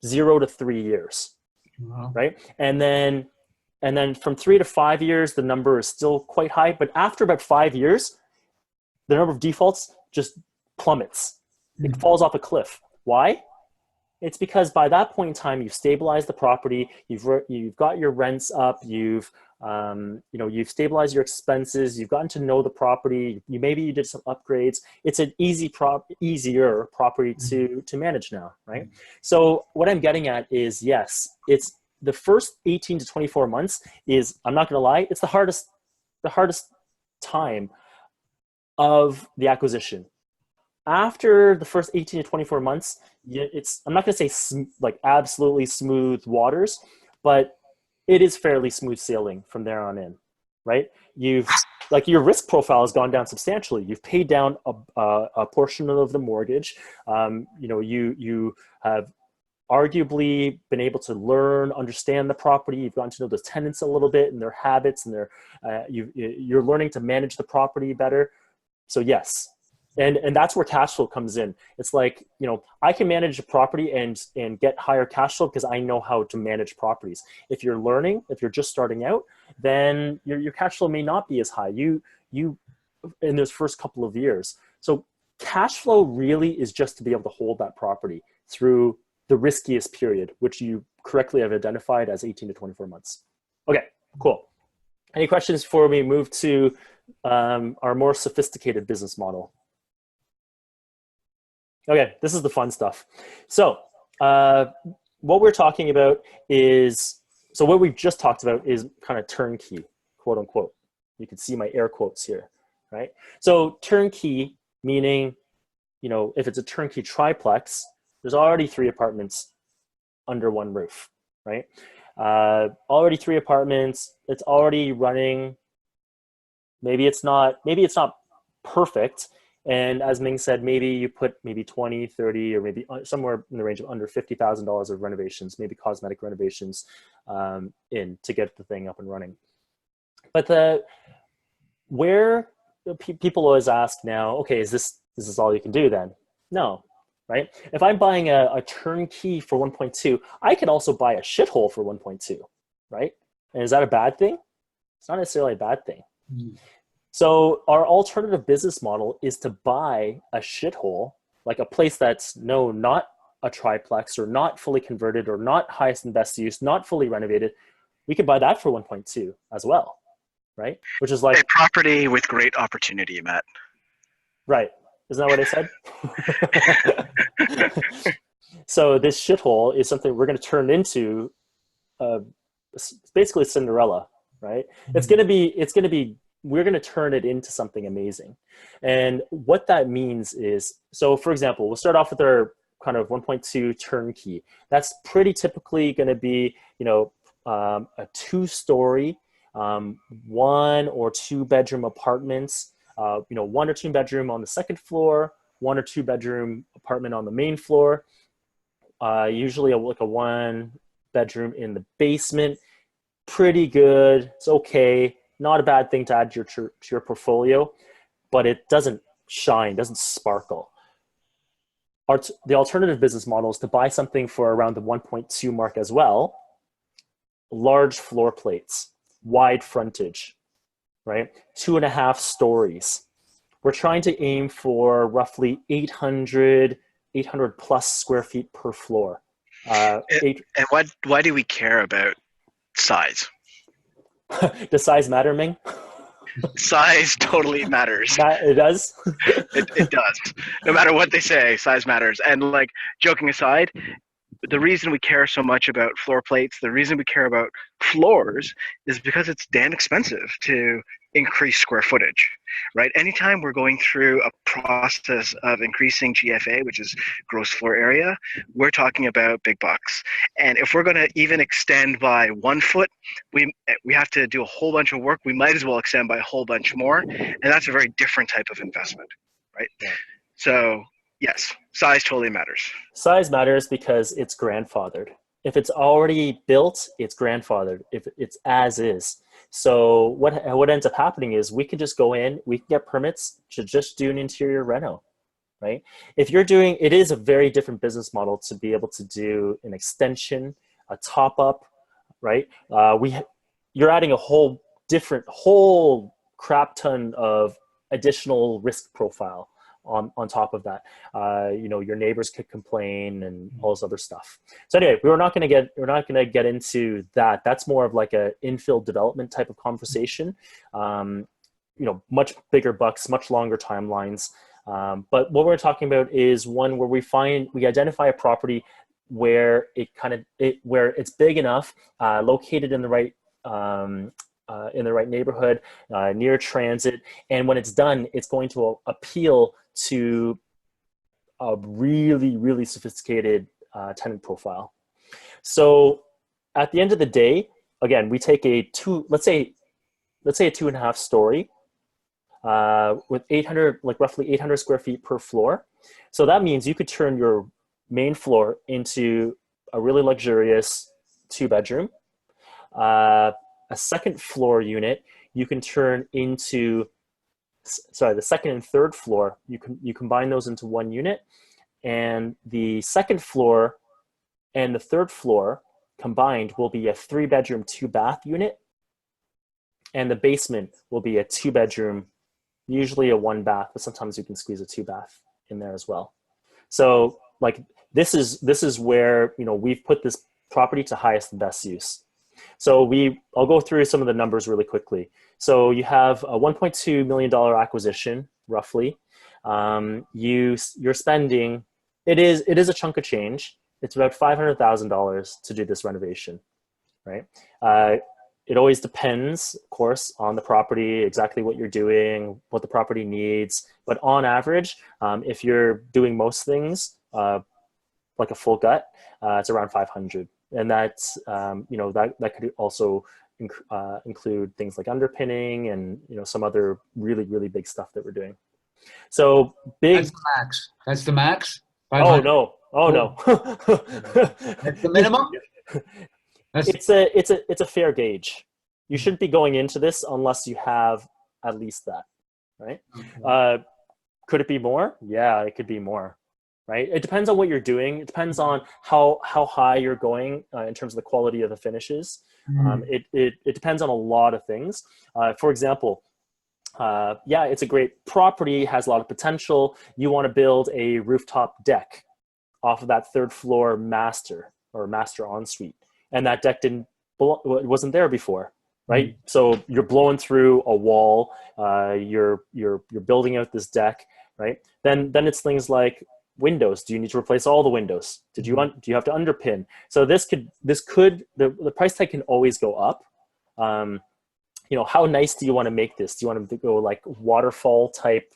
0 to 3 years. Wow. Right? And then from 3 to 5 years, the number is still quite high. But after about 5 years, the number of defaults just plummets. It falls off a cliff. Why? It's because by that point in time, you've stabilized the property, you've got your rents up, you've stabilized your expenses, you've gotten to know the property, maybe you did some upgrades. It's an easier property to manage now, right? So what I'm getting at is, yes, it's the first 18 to 24 months is, I'm not gonna lie, it's the hardest time of the acquisition. After the first 18 to 24 months, I'm not going to say like absolutely smooth waters, but it is fairly smooth sailing from there on in, right? Your risk profile has gone down substantially. You've paid down a portion of the mortgage. You have arguably been able to understand the property. You've gotten to know the tenants a little bit and their habits, and you're learning to manage the property better. So yes. And that's where cash flow comes in. It's like, I can manage a property and get higher cash flow because I know how to manage properties. If you're learning, if you're just starting out, then your cash flow may not be as high. You in those first couple of years. So cash flow really is just to be able to hold that property through the riskiest period, which you correctly have identified as 18 to 24 months. Okay, cool. Any questions before we move to our more sophisticated business model? Okay, this is the fun stuff. So what we're talking about is, so what we've just talked about is kind of turnkey, quote unquote. You can see my air quotes here, right? So turnkey, meaning, if it's a turnkey triplex, there's already 3 apartments under one roof, right? Already 3 apartments, it's already running. Maybe it's not perfect. And as Ming said, maybe you put maybe 20, 30, or maybe somewhere in the range of under $50,000 of renovations, maybe cosmetic renovations in to get the thing up and running. But where people always ask now, okay, is this all you can do then? No, right? If I'm buying a turnkey for 1.2, I could also buy a shithole for 1.2, right? And is that a bad thing? It's not necessarily a bad thing. Mm-hmm. So our alternative business model is to buy a shithole, like a place that's not a triplex or not fully converted or not highest and best use, not fully renovated. We could buy that for 1.2 as well, right? Which is like a property with great opportunity, Matt. Right. Isn't that what I said? So this shithole is something we're going to turn into basically Cinderella, right? It's going to be, we're going to turn it into something amazing. And what that means is, so for example, we'll start off with our kind of 1.2 turnkey. That's pretty typically going to be, a 2-story, 1 or 2 bedroom apartments, 1 or 2 bedroom on the second floor, 1 or 2 bedroom apartment on the main floor, usually a 1 bedroom in the basement. Pretty good. It's okay. Not a bad thing to add to your portfolio, but it doesn't shine, doesn't sparkle. The alternative business model is to buy something for around the 1.2 mark as well. Large floor plates, wide frontage, right? 2.5 stories. We're trying to aim for roughly 800 plus square feet per floor. And why do we care about size? Does size matter, Ming? Size totally matters. It does? It does. No matter what they say, size matters. And like, joking aside, the reason we care so much about floor plates, the reason we care about floors, is because it's damn expensive to increase square footage, right? Anytime we're going through a process of increasing GFA, which is gross floor area, we're talking about big bucks. And if we're going to even extend by 1 foot, we have to do a whole bunch of work. We might as well extend by a whole bunch more. And that's a very different type of investment, right? Yeah. So yes, size totally matters. Size matters because it's grandfathered. If it's already built, it's grandfathered. If it's as is. So what ends up happening is we can just go in, we can get permits to just do an interior reno, right? If you're doing, it is a very different business model to be able to do an extension, a top up, right? You're adding a whole crap ton of additional risk profile on top of that. Your neighbors could complain and all this other stuff. So anyway, we're not going to get into that. That's more of like a infill development type of conversation. Much bigger bucks, much longer timelines. But what we're talking about is one where we identify a property where where it's big enough, located in the right neighborhood, near transit, and when it's done, it's going to appeal to a really, really sophisticated tenant profile. So at the end of the day, again, we take let's say a 2.5 story with roughly 800 square feet per floor. So that means you could turn your main floor into a really luxurious 2-bedroom. A second floor unit you can turn into, the second and third floor, you combine those into 1 unit, and the second floor and the third floor combined will be a 3-bedroom, 2-bath unit, and the basement will be a 2-bedroom, usually a 1-bath, but sometimes you can squeeze a 2-bath in there as well. So like this is where we've put this property to highest and best use. So I'll go through some of the numbers really quickly. So you have a $1.2 million acquisition, roughly. You're spending, it is a chunk of change. It's about $500,000 to do this renovation, right? It always depends, of course, on the property, exactly what you're doing, what the property needs. But on average, if you're doing most things, like a full gut, it's around 500. And that's, that could also include things like underpinning and, some other really, really big stuff that we're doing. So big. That's the max. That's the max? Oh, no. Oh, no. That's the minimum? It's a fair gauge. You shouldn't be going into this unless you have at least that, right? Okay. Could it be more? Yeah, it could be more. Right? It depends on what you're doing. It depends on how high you're going in terms of the quality of the finishes. It depends on a lot of things. For example, it's a great property, has a lot of potential. You want to build a rooftop deck off of that 3rd floor master ensuite, and that deck wasn't there before, right? So you're blowing through a wall. You're building out this deck, right? Then it's things like, windows. Do you need to replace all the windows? Do you have to underpin? So the price tag can always go up. How nice do you want to make this? Do you want to go like waterfall type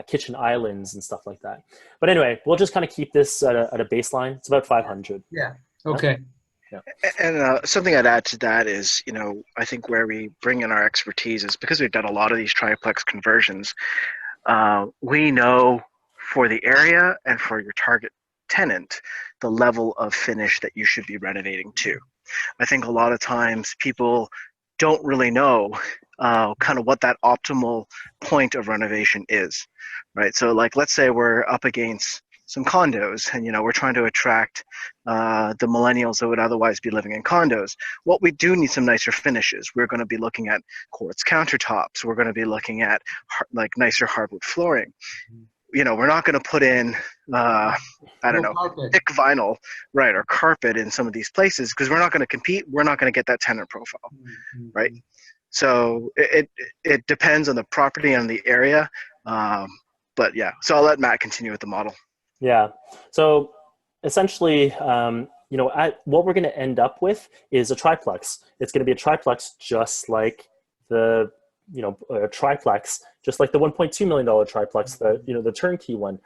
kitchen islands and stuff like that? But anyway, we'll just kind of keep this at a baseline. It's about 500. Yeah. Okay. Yeah. And something I'd add to that is, I think where we bring in our expertise is because we've done a lot of these triplex conversions. We know for the area and for your target tenant, the level of finish that you should be renovating to. I think a lot of times people don't really know kind of what that optimal point of renovation is, right? So like, let's say we're up against some condos and, we're trying to attract the millennials that would otherwise be living in condos. What we do need some nicer finishes. We're going to be looking at quartz countertops. We're going to be looking at like nicer hardwood flooring. We're not going to put in, thick vinyl, right, or carpet in some of these places because we're not going to compete. We're not going to get that tenant profile, right? So it depends on the property and the area. But yeah, so I'll let Matt continue with the model. Yeah. So essentially, what we're going to end up with is a triplex. It's going to be a triplex just like the triplex, just like the $1.2 million triplex, the turnkey one.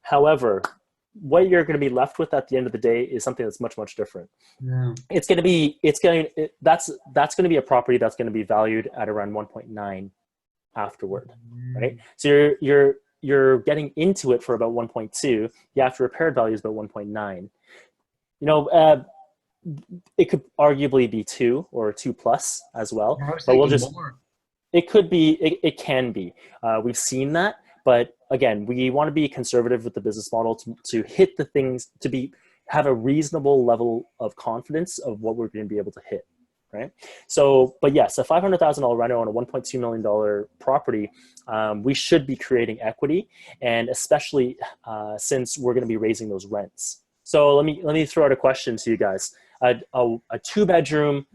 However, what you're going to be left with at the end of the day is something that's much, much different. Yeah. That's going to be a property that's going to be valued at around 1.9 afterward, right? So you're getting into it for about 1.2. The after repaired value is about 1.9. It could arguably be 2 or 2 plus as well, but we'll just. More. It could be, it can be. We've seen that, but again, we want to be conservative with the business model to hit the things, have a reasonable level of confidence of what we're going to be able to hit, right? So, but yes, a $500,000 reno on a $1.2 million property, we should be creating equity, and especially since we're going to be raising those rents. So let me throw out a question to you guys. A 2-bedroom,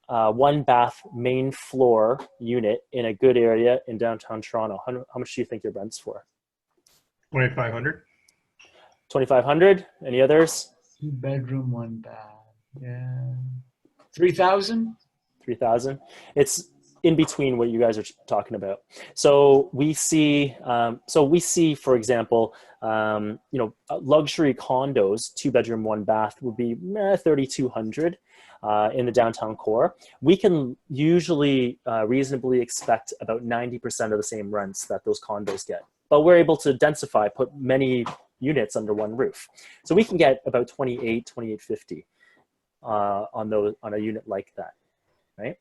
1-bath main floor unit in a good area in downtown Toronto. How much do you think your rent's for? $2,500. $2,500. Any others? 2-bedroom, 1-bath. Yeah. 3,000. 3,000. It's in between what you guys are talking about. So we see, for example, luxury condos, 2-bedroom, 1-bath would be 3,200. In the downtown core. We can usually reasonably expect about 90% of the same rents that those condos get. But we're able to densify, put many units under one roof. So we can get about 2850 on a unit like that, right?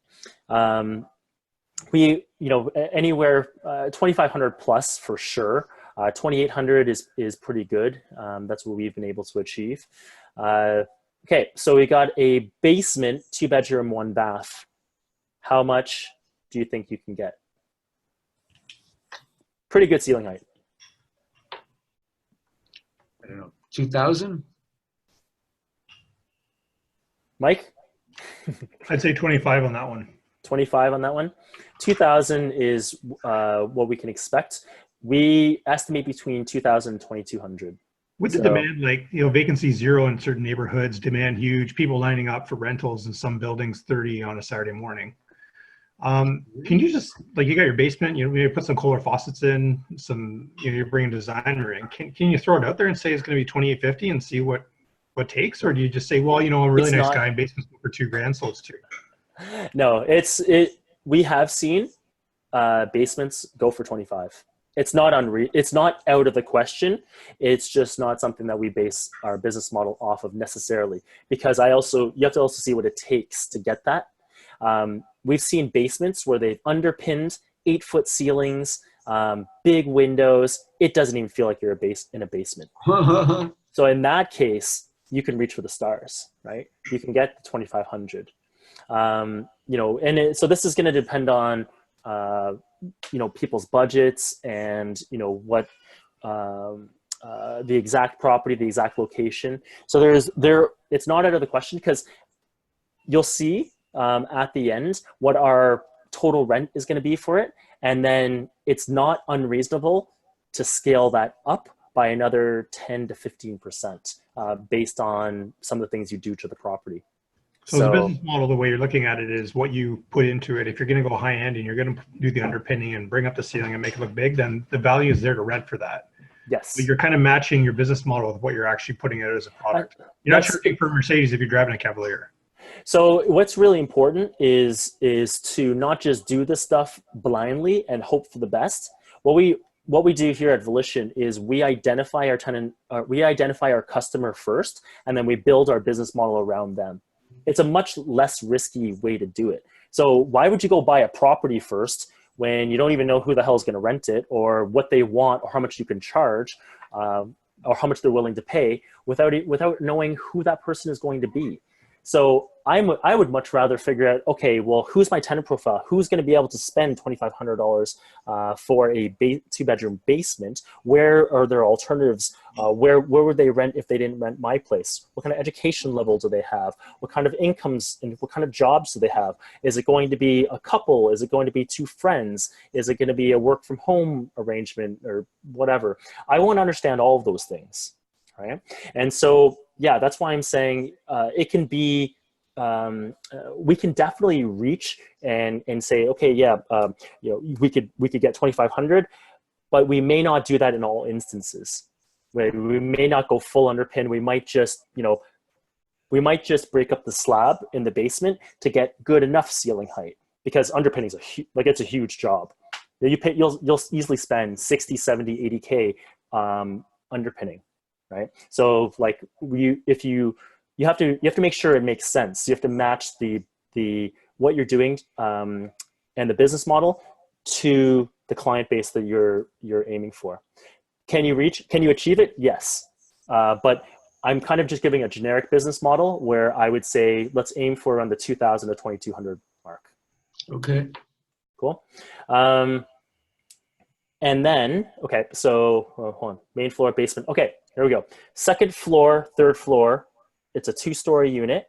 Anywhere 2,500 plus for sure. 2,800 is pretty good. That's what we've been able to achieve. Okay, so we got a basement, 2-bedroom, 1-bath. How much do you think you can get? Pretty good ceiling height. I don't know, 2,000? Mike? I'd say 25 on that one. 25 on that one. 2,000 is what we can expect. We estimate between 2,000 and 2,200. With the demand, vacancy 0 in certain neighborhoods, demand huge, people lining up for rentals in some buildings 30 on a Saturday morning. Can you just, you got your basement, maybe put some Kohler faucets in, you're bringing a designer in. Can you throw it out there and say it's going to be 2,850 and see what takes? Or do you just say, well, a really nice guy in basements for $2,000, so it's 2? No, we have seen basements go for 25. It's not out of the question. It's just not something that we base our business model off of necessarily, because you have to also see what it takes to get that. We've seen basements where they've underpinned 8-foot ceilings, big windows. It doesn't even feel like you're in a basement. So in that case, you can reach for the stars, right? You can get 2,500. So this is going to depend on people's budgets and what the exact property, the exact location. So it's not out of the question, because you'll see at the end what our total rent is going to be for it, and then it's not unreasonable to scale that up by another 10 to 15% based on some of the things you do to the property. So the business model, the way you're looking at it is what you put into it. If you're going to go high end and you're going to do the underpinning and bring up the ceiling and make it look big, then the value is there to rent for that. Yes. But you're kind of matching your business model with what you're actually putting out as a product. You're not charging for Mercedes if you're driving a Cavalier. So what's really important is to not just do this stuff blindly and hope for the best. What we do here at Volition is we identify our tenant, we identify our customer first, and then we build our business model around them. It's a much less risky way to do it. So why would you go buy a property first when you don't even know who the hell is going to rent it, or what they want, or how much you can charge, or how much they're willing to pay without knowing who that person is going to be? So I would much rather figure out, okay, well, who's my tenant profile? Who's going to be able to spend $2,500 for a 2-bedroom basement? Where are there alternatives? Where would they rent if they didn't rent my place? What kind of education level do they have? What kind of incomes and what kind of jobs do they have? Is it going to be a couple? Is it going to be 2 friends? Is it going to be a work from home arrangement or whatever? I want to understand all of those things, right? And so, yeah, that's why I'm saying it can be, we can definitely reach and say, okay, yeah, you know, we could get 2,500, but we may not do that in all instances. We may not go full underpin. We might just, you know, break up the slab in the basement to get good enough ceiling height, because underpinning is it's a huge job. You'll easily spend 60, 70, 80K underpinning. Right. So like you have to make sure it makes sense. You have to match the what you're doing and the business model to the client base that you're aiming for. Can you achieve it? Yes. But I'm kind of just giving a generic business model where I would say, let's aim for around the 2,000 to 2,200 mark. Okay. Cool. And then, okay, so hold on, main floor, basement. Okay, here we go. Second floor, third floor. It's a 2-story unit,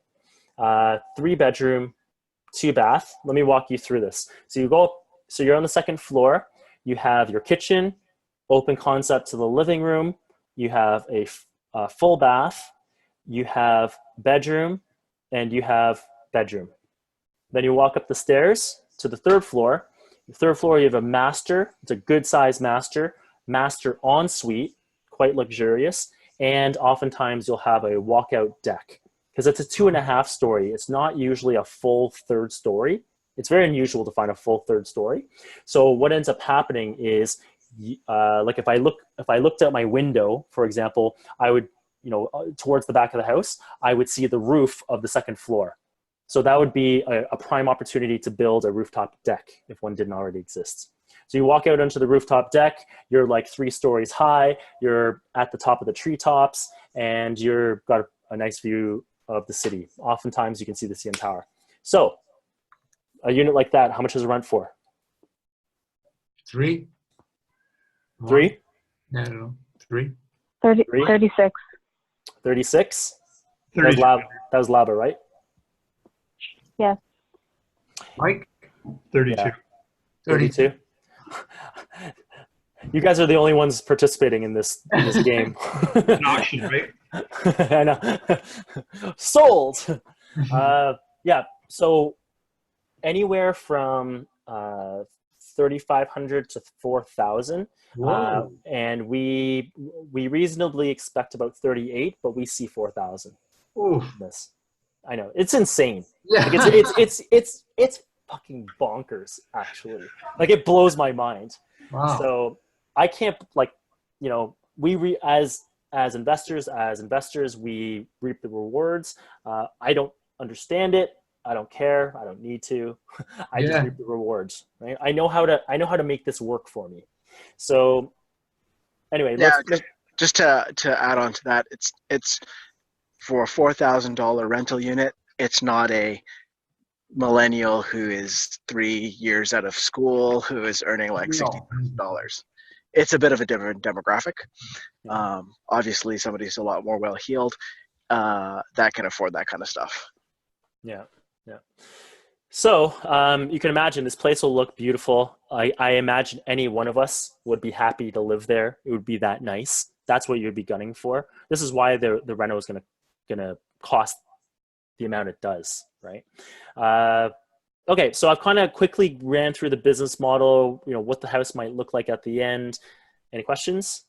3-bedroom, 2-bath. Let me walk you through this. So you're on the second floor. You have your kitchen, open concept to the living room. You have a full bath. You have bedroom, and you have bedroom. Then you walk up the stairs to the third floor. The third floor, you have a master. It's a good size master ensuite, quite luxurious. And oftentimes you'll have a walkout deck because it's a 2.5 story. It's not usually a full 3rd story. It's very unusual to find a full 3rd story. So what ends up happening is, like if I looked out my window, for example, I would, you know, towards the back of the house, I would see the roof of the 2nd floor. So that would be a prime opportunity to build a rooftop deck if one didn't already exist. So you walk out onto the rooftop deck, you're like 3 stories high, you're at the top of the treetops, and you've got a nice view of the city. Oftentimes you can see the CN Tower. So a unit like that, how much does it rent for? 3? 3? I don't know. 3? 36. 36? 30. That was Laba, right? Yes. Mike? 32. Yeah. 32? You guys are the only ones participating in this game. An auction, right? I know. Sold. Yeah. So anywhere from 3,500 to 4,000, and we reasonably expect about 38, but we see 4,000. This, I know, it's insane. Yeah. Like it's fucking bonkers, actually. Like it blows my mind. Wow. So I can't, like, you know, as investors, we reap the rewards. I don't understand it. I don't care. I don't need to. I just reap the rewards, right? I know how to make this work for me. So anyway, just to add on to that, it's for a $4,000 rental unit. It's not a millennial who is 3 years out of school who is earning like $60,000. It's a bit of a different demographic. Obviously, somebody who's a lot more well-heeled that can afford that kind of stuff. Yeah, yeah. So you can imagine this place will look beautiful. I imagine any one of us would be happy to live there. It would be that nice. That's what you'd be gunning for. This is why the reno is gonna cost the amount it does, right? Okay, so I've kind of quickly ran through the business model. What the house might look like at the end. Any questions?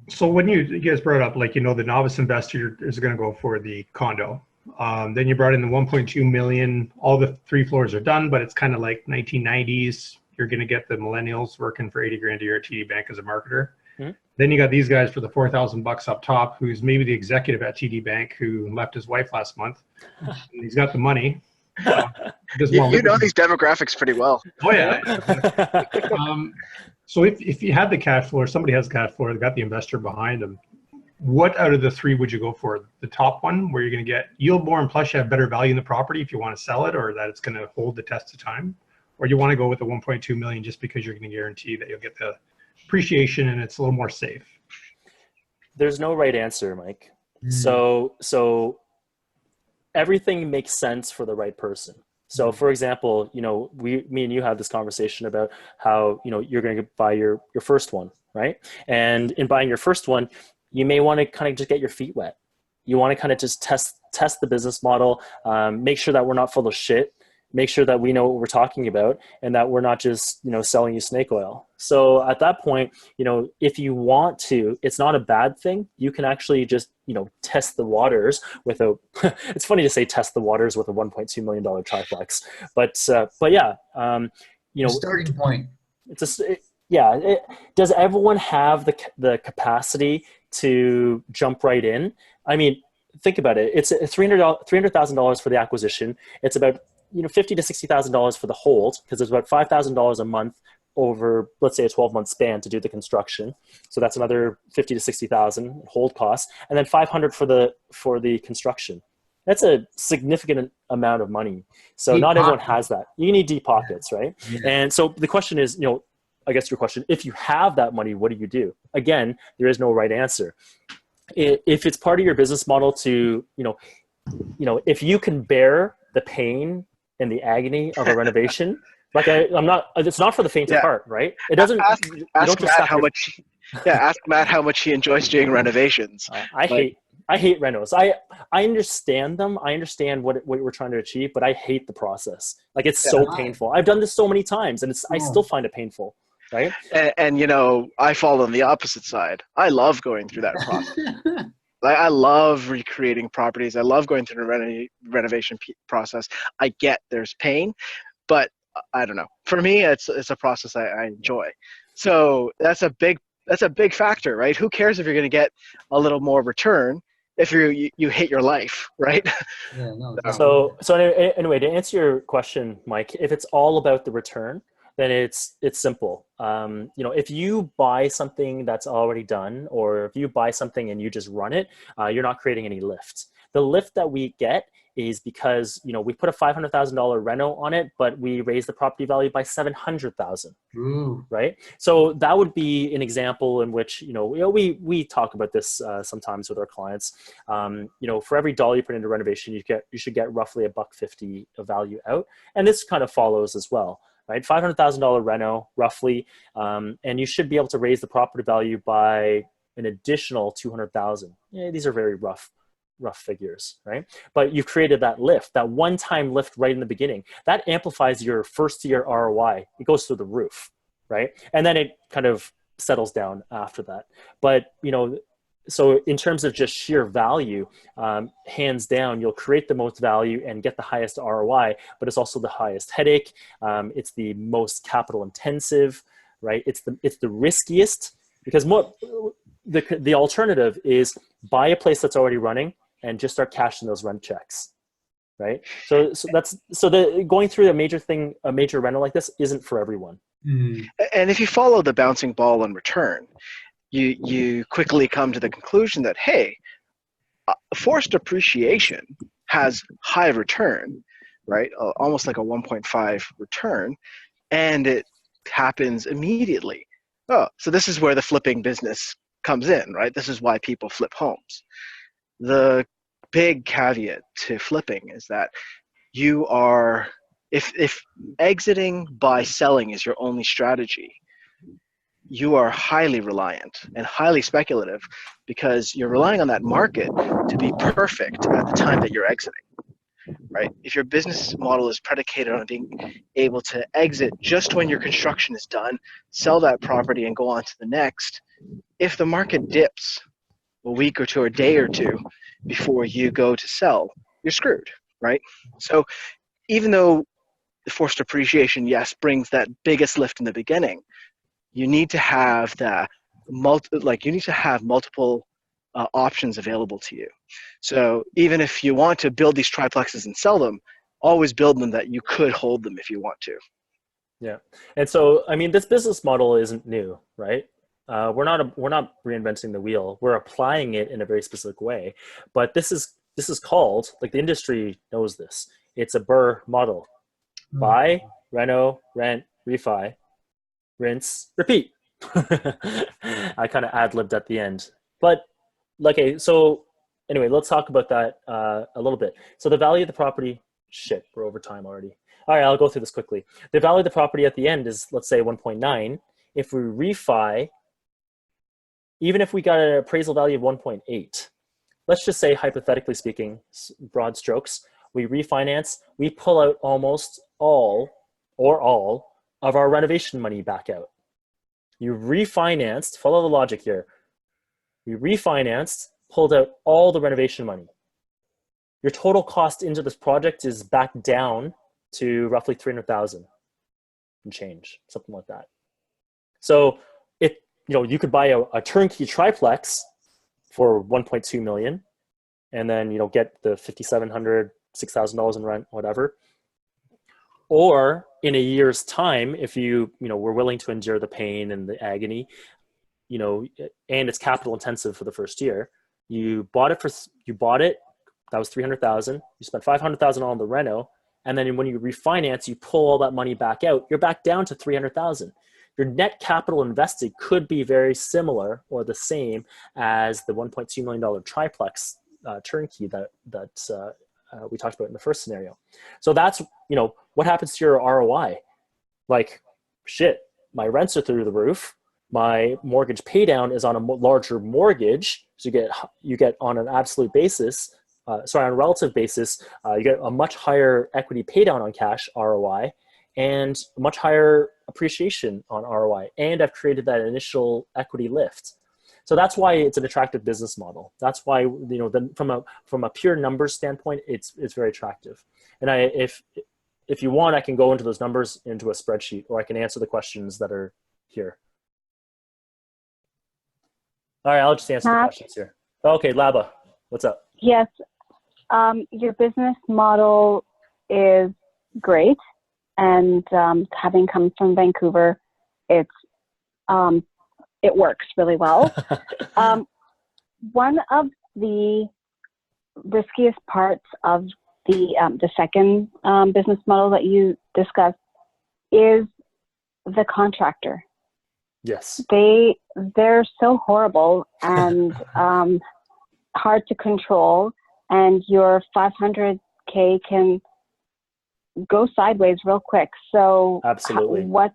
So when you guys brought up, like, the novice investor is going to go for the condo. Then you brought in the 1.2 million. All the 3 floors are done, but it's kind of like 1990s. You're going to get the millennials working for 80 grand a year at TD Bank as a marketer. Mm-hmm. Then you got these guys for the $4,000 up top, who's maybe the executive at TD Bank who left his wife last month. And he's got the money. You know these demographics pretty well. Oh yeah. So if you had the cash flow, or somebody has cash flow, they got the investor behind them, what out of the 3 would you go for? The top one, where you're going to get yield more and plus you have better value in the property if you want to sell it, or that it's going to hold the test of time? Or you want to go with the 1.2 million just because you're going to guarantee that you'll get the appreciation and it's a little more safe? There's no right answer, Mike. So everything makes sense for the right person. So for example, me and you had this conversation about how, you're going to buy your first one, right? And in buying your first one, you may want to kind of just get your feet wet. You want to kind of just test the business model, make sure that we're not full of shit, make sure that we know what we're talking about, and that we're not just, selling you snake oil. So at that point, if you want to, it's not a bad thing. You can actually just, test the waters with it's funny to say test the waters with a $1.2 million triplex, but yeah, starting point. Does everyone have the capacity to jump right in? I mean, think about it. It's $300,000 for the acquisition. It's about $50,000 to $60,000 for the hold, because it's about $5,000 a month over, let's say, a 12-month span to do the construction. So that's another $50,000 to $60,000 hold costs, and then $500 for the construction. That's a significant amount of money. So Deep not everyone pockets. has that. You need deep pockets, right? Yeah. And so the question is, I guess your question, if you have that money, what do? Again, there is no right answer. If it's part of your business model to, if you can bear the pain and the agony of a renovation, it's not for the faint of heart, right? It doesn't. Ask Matt how much he enjoys doing renovations. I hate renos. I understand them. I understand what we're trying to achieve, but I hate the process. Like, it's so painful. I've done this so many times, and I still find it painful. Right. And I fall on the opposite side. I love going through that process. I love recreating properties. I love going through the renovation process. I get there's pain, but I don't know. For me, it's a process I enjoy. So that's a big factor, right? Who cares if you're going to get a little more return if you hate your life, right? Yeah, no, so anyway, to answer your question, Mike, if it's all about the return, then it's simple. If you buy something that's already done, or if you buy something and you just run it, you're not creating any lift. The lift that we get is because, we put a $500,000 reno on it, but we raise the property value by $700,000, right? So that would be an example in which, we talk about this sometimes with our clients. For every dollar you put into renovation, you should get roughly $1.50 of value out. And this kind of follows as well. Right, $500,000 reno roughly, and you should be able to raise the property value by an additional $200,000. Yeah, these are very rough figures, right? But you've created that lift, that one-time lift right in the beginning. That amplifies your first-year ROI. It goes through the roof, right? And then it kind of settles down after that. But so in terms of just sheer value, hands down, you'll create the most value and get the highest ROI, but it's also the highest headache. It's the most capital intensive, right? It's the riskiest, because the alternative is buy a place that's already running and just start cashing those rent checks, right? So going through a major rental like this isn't for everyone. And if you follow the bouncing ball and return, you quickly come to the conclusion that, hey, forced appreciation has high return, right? Almost like a 1.5 return, and it happens immediately. Oh, so this is where the flipping business comes in, right? This is why people flip homes. The big caveat to flipping is that you are, if exiting by selling is your only strategy, you are highly reliant and highly speculative, because you're relying on that market to be perfect at the time that you're exiting, right? If your business model is predicated on being able to exit just when your construction is done, sell that property and go on to the next, if the market dips a week or two or a day or two before you go to sell, you're screwed, right? So even though the forced appreciation, yes, brings that biggest lift in the beginning, you need to have multiple options available to you. So even if you want to build these triplexes and sell them, always build them that you could hold them if you want to. Yeah, and so I mean, this business model isn't new, right? We're not reinventing the wheel. We're applying it in a very specific way. But this is called, like, the industry knows this. It's a BRRRR model: buy, reno, rent, refi, rinse, repeat. I kind of ad-libbed at the end, but okay. So anyway, let's talk about that a little bit. So the value of the property. Shit, we're over time already. All right, I'll go through this quickly. The value of the property at the end is, let's say, 1.9. If we refi, even if we got an appraisal value of 1.8, let's just say, hypothetically speaking, broad strokes, we refinance, we pull out almost all of our renovation money back out. You refinanced, follow the logic here. We refinanced, pulled out all the renovation money. Your total cost into this project is back down to roughly 300,000 and change, something like that. So you could buy a turnkey triplex for 1.2 million, and then get the $5,700, $6,000 in rent, whatever. Or in a year's time, if you were willing to endure the pain and the agony, and it's capital intensive for the first year, you bought it, that was 300,000. You spent 500,000 on the reno, and then when you refinance, you pull all that money back out. You're back down to 300,000. Your net capital invested could be very similar or the same as the $1.2 million triplex turnkey that we talked about in the first scenario. So that's what happens to your ROI. Like, shit, my rents are through the roof. My mortgage pay down is on a larger mortgage, so you get on an absolute basis. On a relative basis, you get a much higher equity pay down on cash ROI, and a much higher appreciation on ROI. And I've created that initial equity lift. So that's why it's an attractive business model. That's why from a pure numbers standpoint, it's very attractive. And if you want, I can go into those numbers into a spreadsheet, or I can answer the questions that are here. All right, I'll just answer the questions here. Okay, Laba, what's up? Yes, your business model is great, and having come from Vancouver, it works really well. One of the riskiest parts of the second business model that you discussed is the contractor. Yes. They're so horrible and hard to control, and your 500K can go sideways real quick. So absolutely. What's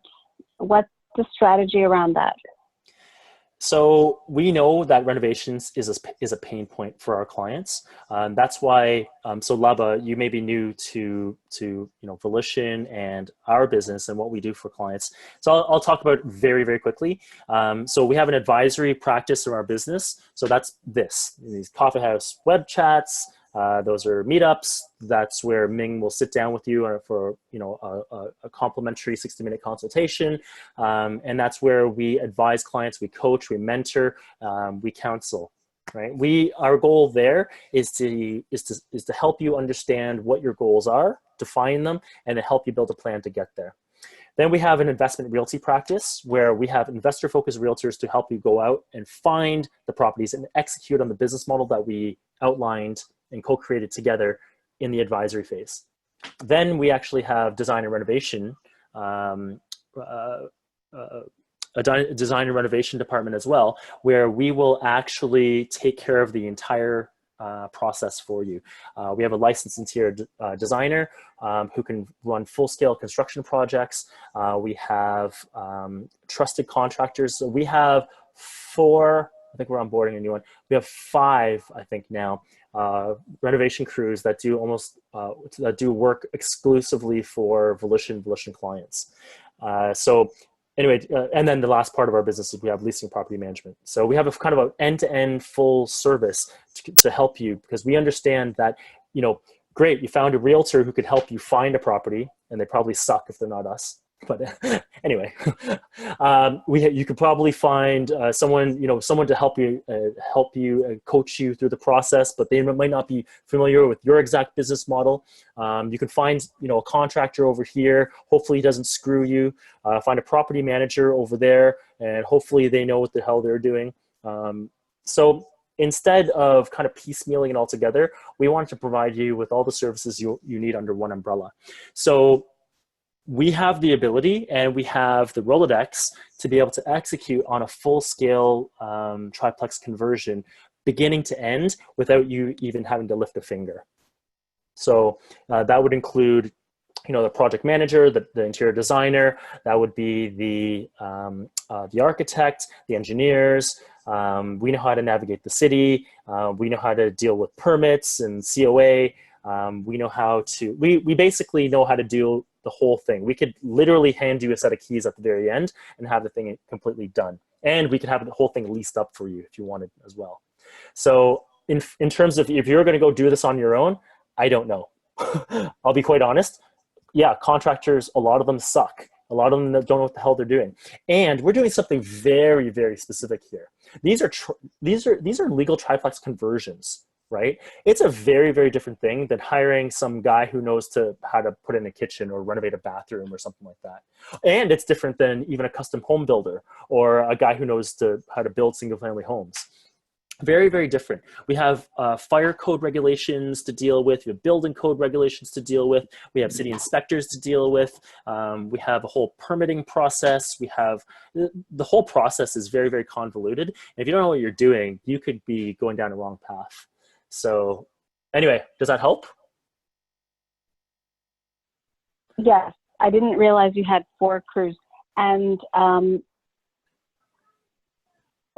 the strategy around that? So we know that renovations is a pain point for our clients. That's why, so Laba, you may be new to Volition and our business and what we do for clients. So I'll talk about it very, very quickly. So we have an advisory practice in our business. So that's these Coffeehouse web chats. Those are meetups. That's where Ming will sit down with you for a complimentary 60-minute consultation, and that's where we advise clients, we coach, we mentor, we counsel. Right? Our goal there is to help you understand what your goals are, define them, and to help you build a plan to get there. Then we have an investment realty practice where we have investor-focused realtors to help you go out and find the properties and execute on the business model that we outlined and co-created together in the advisory phase. Then we actually have design and renovation, a design and renovation department as well, where we will actually take care of the entire process for you. We have a licensed interior designer who can run full-scale construction projects. We have trusted contractors. So we have 4, I think we're onboarding a new one. We have 5, I think now, renovation crews that do work exclusively for Volition clients. So anyway, and then the last part of our business is we have leasing property management. So we have a kind of an end-to-end full service to help you, because we understand that, great, you found a realtor who could help you find a property, and they probably suck if they're not us. But anyway, you could probably find someone to help you, coach you through the process, but they might not be familiar with your exact business model. You can find, a contractor over here. Hopefully he doesn't screw you. Find a property manager over there, and hopefully they know what the hell they're doing. So instead of kind of piecemealing it all together, we wanted to provide you with all the services you need under one umbrella. So we have the ability and we have the Rolodex to be able to execute on a full-scale triplex conversion beginning to end without you even having to lift a finger. So that would include, the project manager, the interior designer, that would be the architect, the engineers. We know how to navigate the city. We know how to deal with permits and COA. We know how to, we basically know how to do the whole thing. We could literally hand you a set of keys at the very end and have the thing completely done. And we could have the whole thing leased up for you if you wanted as well. So in terms of if you're going to go do this on your own, I don't know. I'll be quite honest. Yeah, contractors, a lot of them suck. A lot of them don't know what the hell they're doing. And we're doing something very, very specific here. These are legal triplex conversions. Right? It's a very, very different thing than hiring some guy who knows how to put in a kitchen or renovate a bathroom or something like that. And it's different than even a custom home builder or a guy who knows how to build single family homes. Very, very different. We have fire code regulations to deal with. We have building code regulations to deal with. We have city inspectors to deal with. We have a whole permitting process. We have the whole process is very, very convoluted. And if you don't know what you're doing, you could be going down the wrong path. So anyway, does that help? Yes, I didn't realize you had 4 crews. And what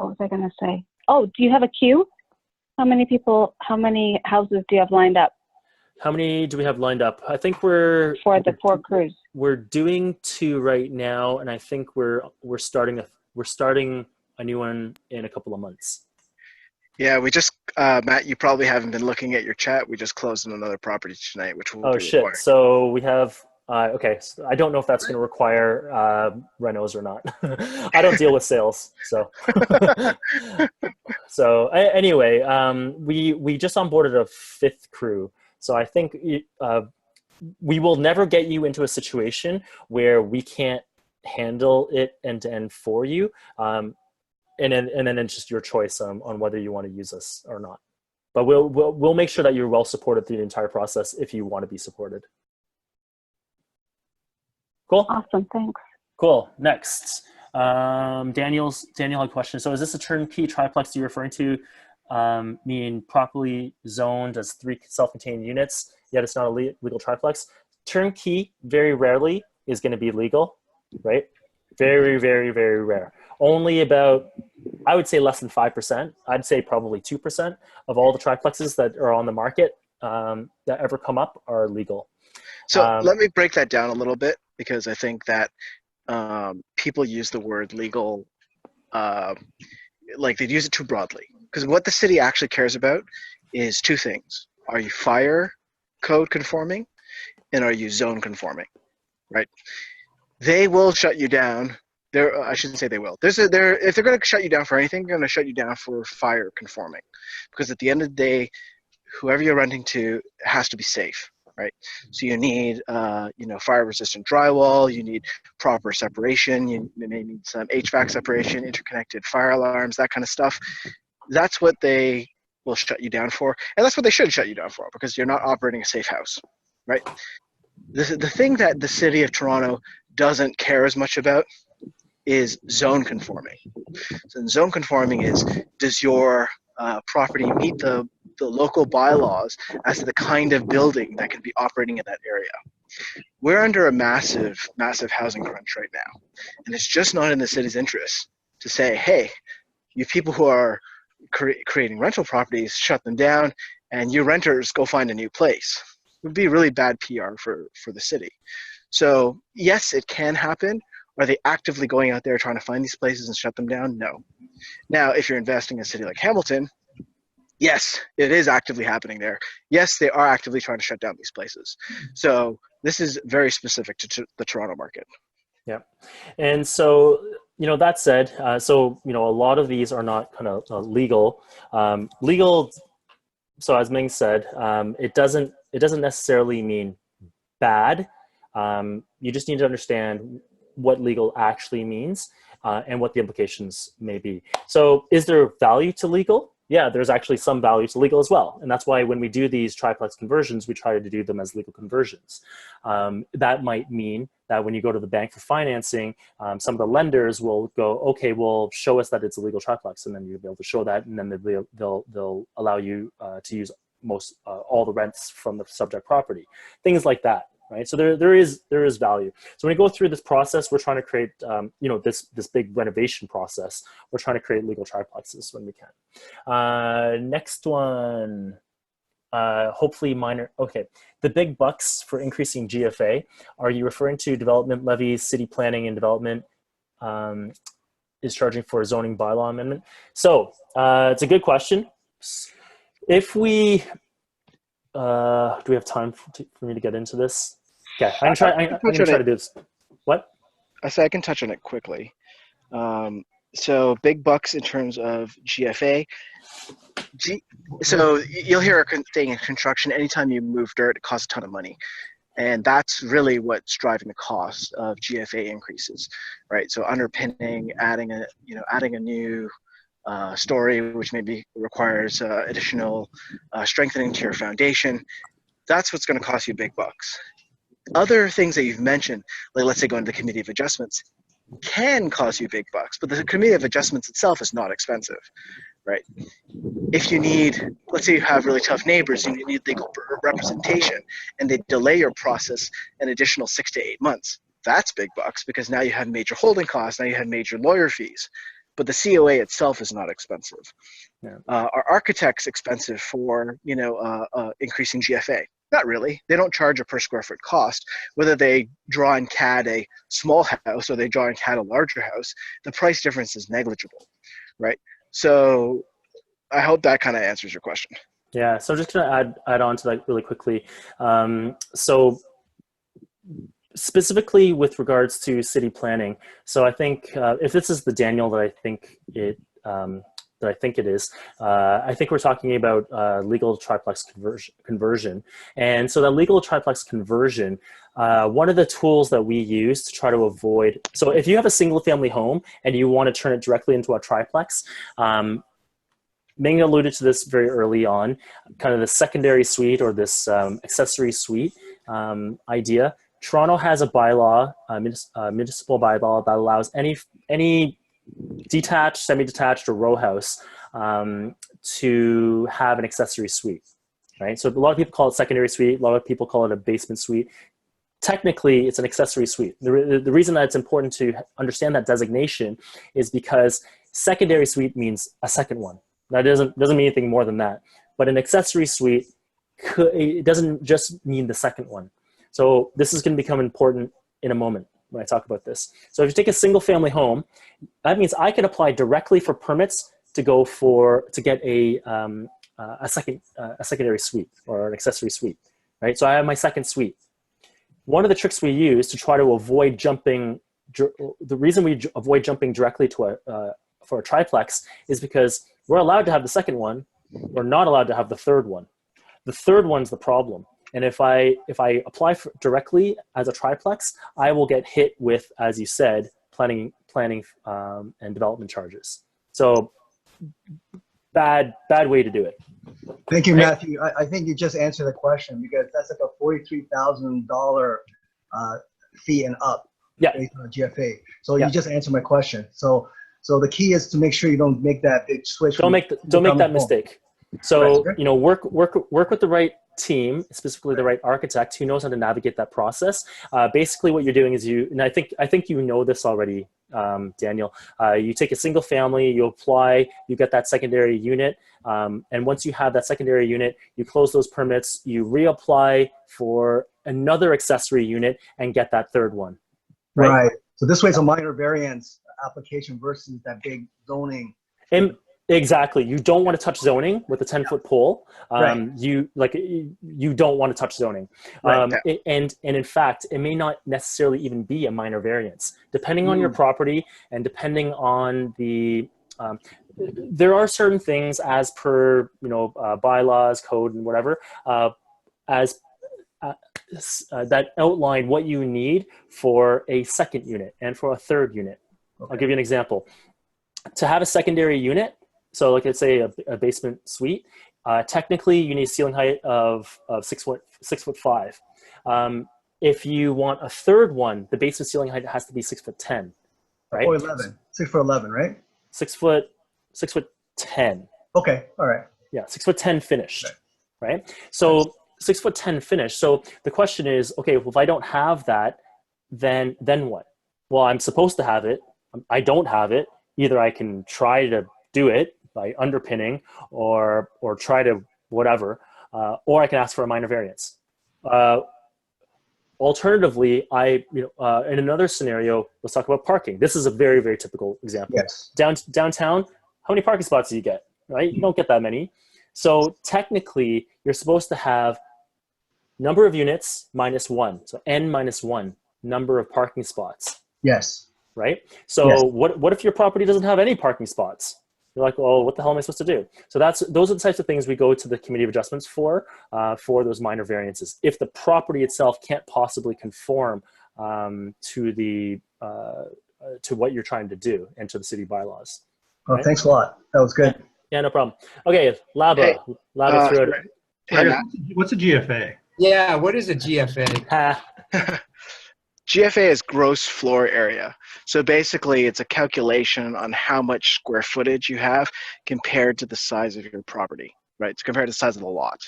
was I going to say? Oh, do you have a queue? How many houses do you have lined up? How many do we have lined up? I think we're for the 4 crews. We're doing 2 right now, and I think we're starting a new one in a couple of months. Yeah, we just, Matt, you probably haven't been looking at your chat. We just closed on another property tonight, which will be required. Shit. So we have, okay, so I don't know if that's going to require renos or not. I don't deal with sales, so. So anyway, we just onboarded a 5th crew. So I think we will never get you into a situation where we can't handle it end to end for you. And then it's just your choice on whether you want to use us or not. But we'll make sure that you're well supported through the entire process if you want to be supported. Cool. Awesome. Thanks. Cool. Next, Daniel had a question. So is this a turnkey triplex you're referring to? Meaning properly zoned as 3 self-contained units, yet it's not a legal triplex. Turnkey very rarely is going to be legal, right? Very, very, very rare. Only about, I would say less than 5%. I'd say probably 2% of all the triplexes that are on the market that ever come up are legal. So let me break that down a little bit, because I think that people use the word legal, like they use it too broadly. Because what the city actually cares about is 2 things. Are you fire code conforming, and are you zone conforming, right? They will shut you down. I shouldn't say they will. If they're going to shut you down for anything, they're going to shut you down for fire conforming, because at the end of the day, whoever you're renting to has to be safe, right? So you need, fire-resistant drywall. You need proper separation. You may need some HVAC separation, interconnected fire alarms, that kind of stuff. That's what they will shut you down for, and that's what they should shut you down for, because you're not operating a safe house, right? The thing that the city of Toronto doesn't care as much about is zone conforming. So zone conforming is, does your property meet the the local bylaws as to the kind of building that can be operating in that area. We're under a massive housing crunch right now, and it's just not in the city's interest to say, hey, you people who are creating rental properties, shut them down, and you renters go find a new place. It would be really bad PR for the city. So yes, it can happen. Are they actively going out there trying to find these places and shut them down? No. Now, if you're investing in a city like Hamilton, yes, it is actively happening there. Yes, they are actively trying to shut down these places. So this is very specific to the Toronto market. Yeah. And so, that said, a lot of these are not kind of legal. Legal, so as Ming said, it doesn't necessarily mean bad. You just need to understand what legal actually means and what the implications may be. So is there value to legal? Yeah, there's actually some value to legal as well. And that's why when we do these triplex conversions, we try to do them as legal conversions. That might mean that when you go to the bank for financing, some of the lenders will go, okay, well, show us that it's a legal triplex. And then you'll be able to show that. And then they'll allow you to use all the rents from the subject property. Things like that. Right, so there is value. So when we go through this process, we're trying to create, this big renovation process. We're trying to create legal triplexes when we can. Next one, hopefully minor. Okay, the big bucks for increasing GFA. Are you referring to development levies, city planning and development is charging for a zoning bylaw amendment? So it's a good question. If we do we have time for me to get into this? Okay, I'm going to try to do this. What? I say I can touch on it quickly. So big bucks in terms of GFA. So you'll hear a thing in construction, anytime you move dirt, it costs a ton of money. And that's really what's driving the cost of GFA increases, right? So underpinning, adding a new story, which maybe requires additional strengthening to your foundation. That's what's going to cost you big bucks. Other things that you've mentioned, like let's say going to the committee of adjustments, can cost you big bucks, but the committee of adjustments itself is not expensive, right? If you need, let's say you have really tough neighbors and you need legal representation and they delay your process an additional 6 to 8 months, that's big bucks because now you have major holding costs, now you have major lawyer fees. But the COA itself is not expensive. Yeah. Are architects expensive for increasing GFA? Not really. They don't charge a per square foot cost. Whether they draw in CAD a small house or they draw in CAD a larger house, the price difference is negligible, right? So I hope that kind of answers your question. Yeah. So I'm just going to add on to that really quickly. So specifically with regards to city planning. So I think if this is the Daniel that I think it is, I think we're talking about legal triplex conversion. And so that legal triplex conversion, one of the tools that we use to try to avoid, so if you have a single family home and you want to turn it directly into a triplex, Ming alluded to this very early on, kind of the secondary suite or this accessory suite idea. Toronto has a bylaw, municipal bylaw that allows any detached, semi-detached, or row house to have an accessory suite, right? So a lot of people call it secondary suite. A lot of people call it a basement suite. Technically, it's an accessory suite. The reason that it's important to understand that designation is because secondary suite means a second one. That doesn't mean anything more than that. But an accessory suite, it doesn't just mean the second one. So this is going to become important in a moment when I talk about this. So if you take a single family home, that means I can apply directly for permits to get a secondary suite or an accessory suite, right? So I have my second suite. One of the tricks we use to try to avoid jumping, the reason we avoid jumping directly to for a triplex is because we're allowed to have the second one. We're not allowed to have the third one. The third one's the problem. And if I apply directly as a triplex, I will get hit with, as you said, planning and development charges. So bad way to do it. Thank you, Matthew. I think you just answered the question because that's like a $43,000 fee and up based on GFA. So you just answered my question. So the key is to make sure you don't make that big switch. Don't make that mistake. So, you know, work with the right team, specifically the right architect who knows how to navigate that process. Basically what you're doing is and I think you know this already, Daniel, you take a single family, you apply, you get that secondary unit. And once you have that secondary unit, you close those permits, you reapply for another accessory unit and get that third one. Right. So this way it's a minor variance application versus that big zoning. Exactly. You don't want to touch zoning with a 10-foot pole. Right. You don't want to touch zoning. Right. And in fact, it may not necessarily even be a minor variance, depending on your property and depending on the. There are certain things as per bylaws, code, and whatever, that outline what you need for a second unit and for a third unit. Okay. I'll give you an example. To have a secondary unit, so like let's say a basement suite, technically you need a ceiling height of 6'5". If you want a third one, the basement ceiling height has to be 6'10", right? Or 11, 6'11", right? 6'10". Okay, all right. Yeah, 6'10" finished, right? So 6'10" finished. So the question is, okay, well, if I don't have that, then what? Well, I'm supposed to have it. I don't have it. Either I can try to do it by underpinning or try to whatever, or I can ask for a minor variance. Alternatively, in another scenario, let's talk about parking. This is a very, very typical example. Yes. Downtown, how many parking spots do you get, right? You don't get that many. So technically, you're supposed to have number of units minus 1. So n minus 1 number of parking spots. Yes. Right? So yes. What if your property doesn't have any parking spots? You're like, well, what the hell am I supposed to do? So those are the types of things we go to the committee of adjustments for those minor variances. If the property itself can't possibly conform to what you're trying to do and to the city bylaws. Well, thanks a lot. That was good. Yeah, no problem. Okay, Laba threw it. Hey, what's a GFA? Yeah, what is a GFA? GFA is gross floor area. So basically, it's a calculation on how much square footage you have compared to the size of your property, right? It's compared to the size of the lot.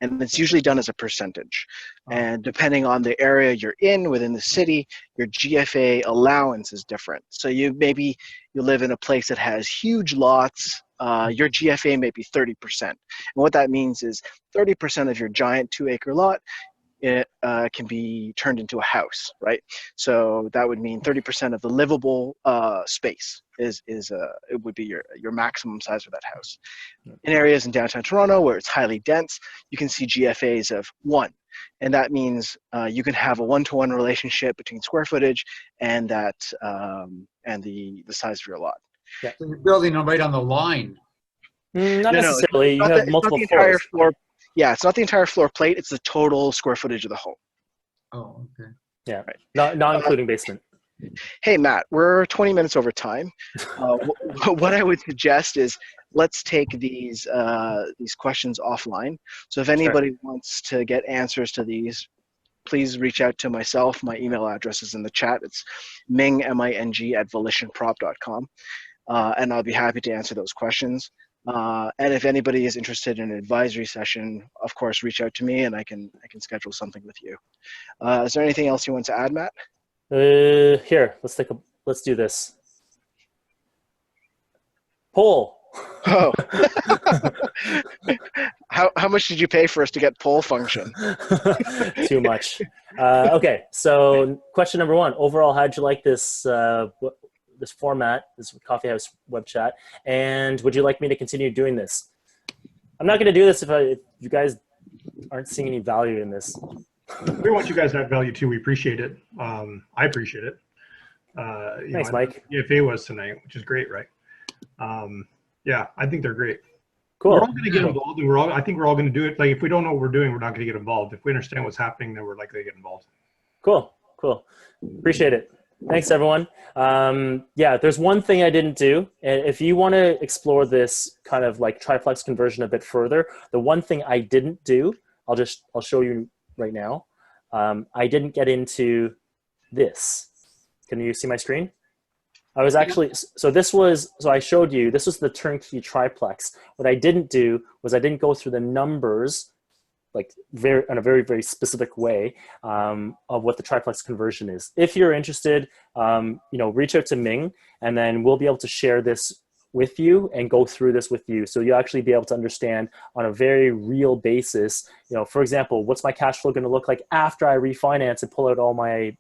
And it's usually done as a percentage. And depending on the area you're in within the city, your GFA allowance is different. So you live in a place that has huge lots, your GFA may be 30%. And what that means is 30% of your giant 2-acre lot can be turned into a house, right? So that would mean 30% of the livable space it would be your maximum size for that house. In areas in downtown Toronto where it's highly dense, you can see GFAs of 1, and that means you can have a 1-to-1 relationship between square footage and that and the size of your lot. Yeah. So you're building them right on the line. Not necessarily. You have multiple floors. Yeah, it's not the entire floor plate. It's the total square footage of the home. Oh, okay. Yeah, right. Not including basement. Hey, Matt, we're 20 minutes over time. What I would suggest is let's take these questions offline. So if anybody wants to get answers to these, please reach out to myself. My email address is in the chat. It's ming, M-I-N-G, @volitionprop.com. And I'll be happy to answer those questions. And if anybody is interested in an advisory session, of course, reach out to me and I can schedule something with you. Is there anything else you want to add, Matt? Here, let's do this. Poll. Oh. How much did you pay for us to get poll function? Too much. Okay, so question number 1. Overall, how'd you like this this format, this Coffeehouse web chat, and would you like me to continue doing this? I'm not going to do this if you guys aren't seeing any value in this. We want you guys to have value too. We appreciate it. I appreciate it. Thanks, Mike. EFA was tonight, which is great, right? Yeah, I think they're great. Cool. We're all going to get involved, and I think we're all going to do it. Like, if we don't know what we're doing, we're not going to get involved. If we understand what's happening, then we're likely to get involved. Cool. Appreciate it. Thanks, everyone. Yeah, there's one thing I didn't do. And if you want to explore this kind of like triplex conversion a bit further, the one thing I didn't do, I'll show you right now. I didn't get into this. Can you see my screen? I was actually, so I showed you, this was the turnkey triplex. What I didn't do was I didn't go through the numbers like in a very, very specific way of what the triplex conversion is. If you're interested, reach out to Ming, and then we'll be able to share this with you and go through this with you. So you'll actually be able to understand on a very real basis, for example, what's my cash flow going to look like after I refinance and pull out all my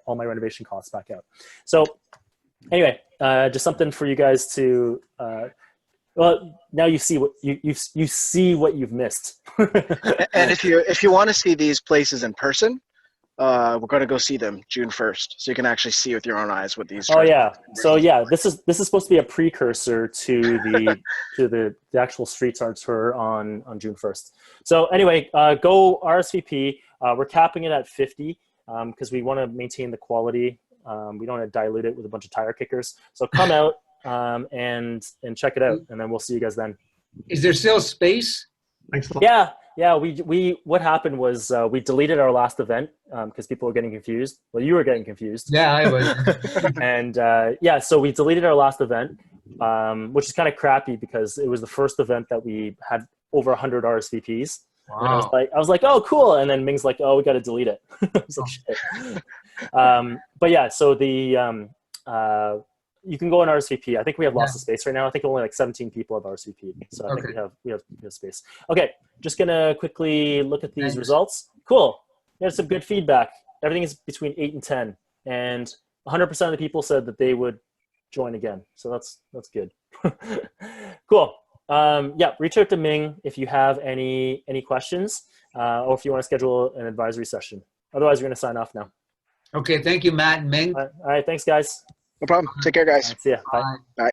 renovation costs back out. So anyway, just something for you guys to, well, now you see what you see what you've missed. And if you want to see these places in person, we're going to go see them June 1st, so you can actually see with your own eyes what these. Oh yeah, so yeah, this is supposed to be a precursor to the actual street art tour on June 1st. So anyway, go RSVP. We're capping it at 50 because we want to maintain the quality. We don't want to dilute it with a bunch of tire kickers. So come out and check it out, and then we'll see you guys then. Is there still space? Thanks a lot. Yeah. We what happened was we deleted our last event because people were getting confused. Well, you were getting confused. Yeah, I was. And so we deleted our last event, which is kind of crappy because it was the first event that we had over 100 RSVPs. Wow. And I was like, oh, cool. And then Ming's like, oh, we got to delete it. I was like, shit. But yeah, so you can go on RSVP. I think we have lots of space right now. I think only like 17 people have RSVP. So I think we have space. Okay, just gonna quickly look at these results. Cool. We had some good feedback. Everything is between 8 and 10, and 100% of the people said that they would join again. So that's good. Cool. Reach out to Ming if you have any questions, or if you want to schedule an advisory session. Otherwise, we're gonna sign off now. Okay, thank you, Matt and Ming. All right, thanks, guys. No problem. Take care, guys. See ya. Bye. Bye.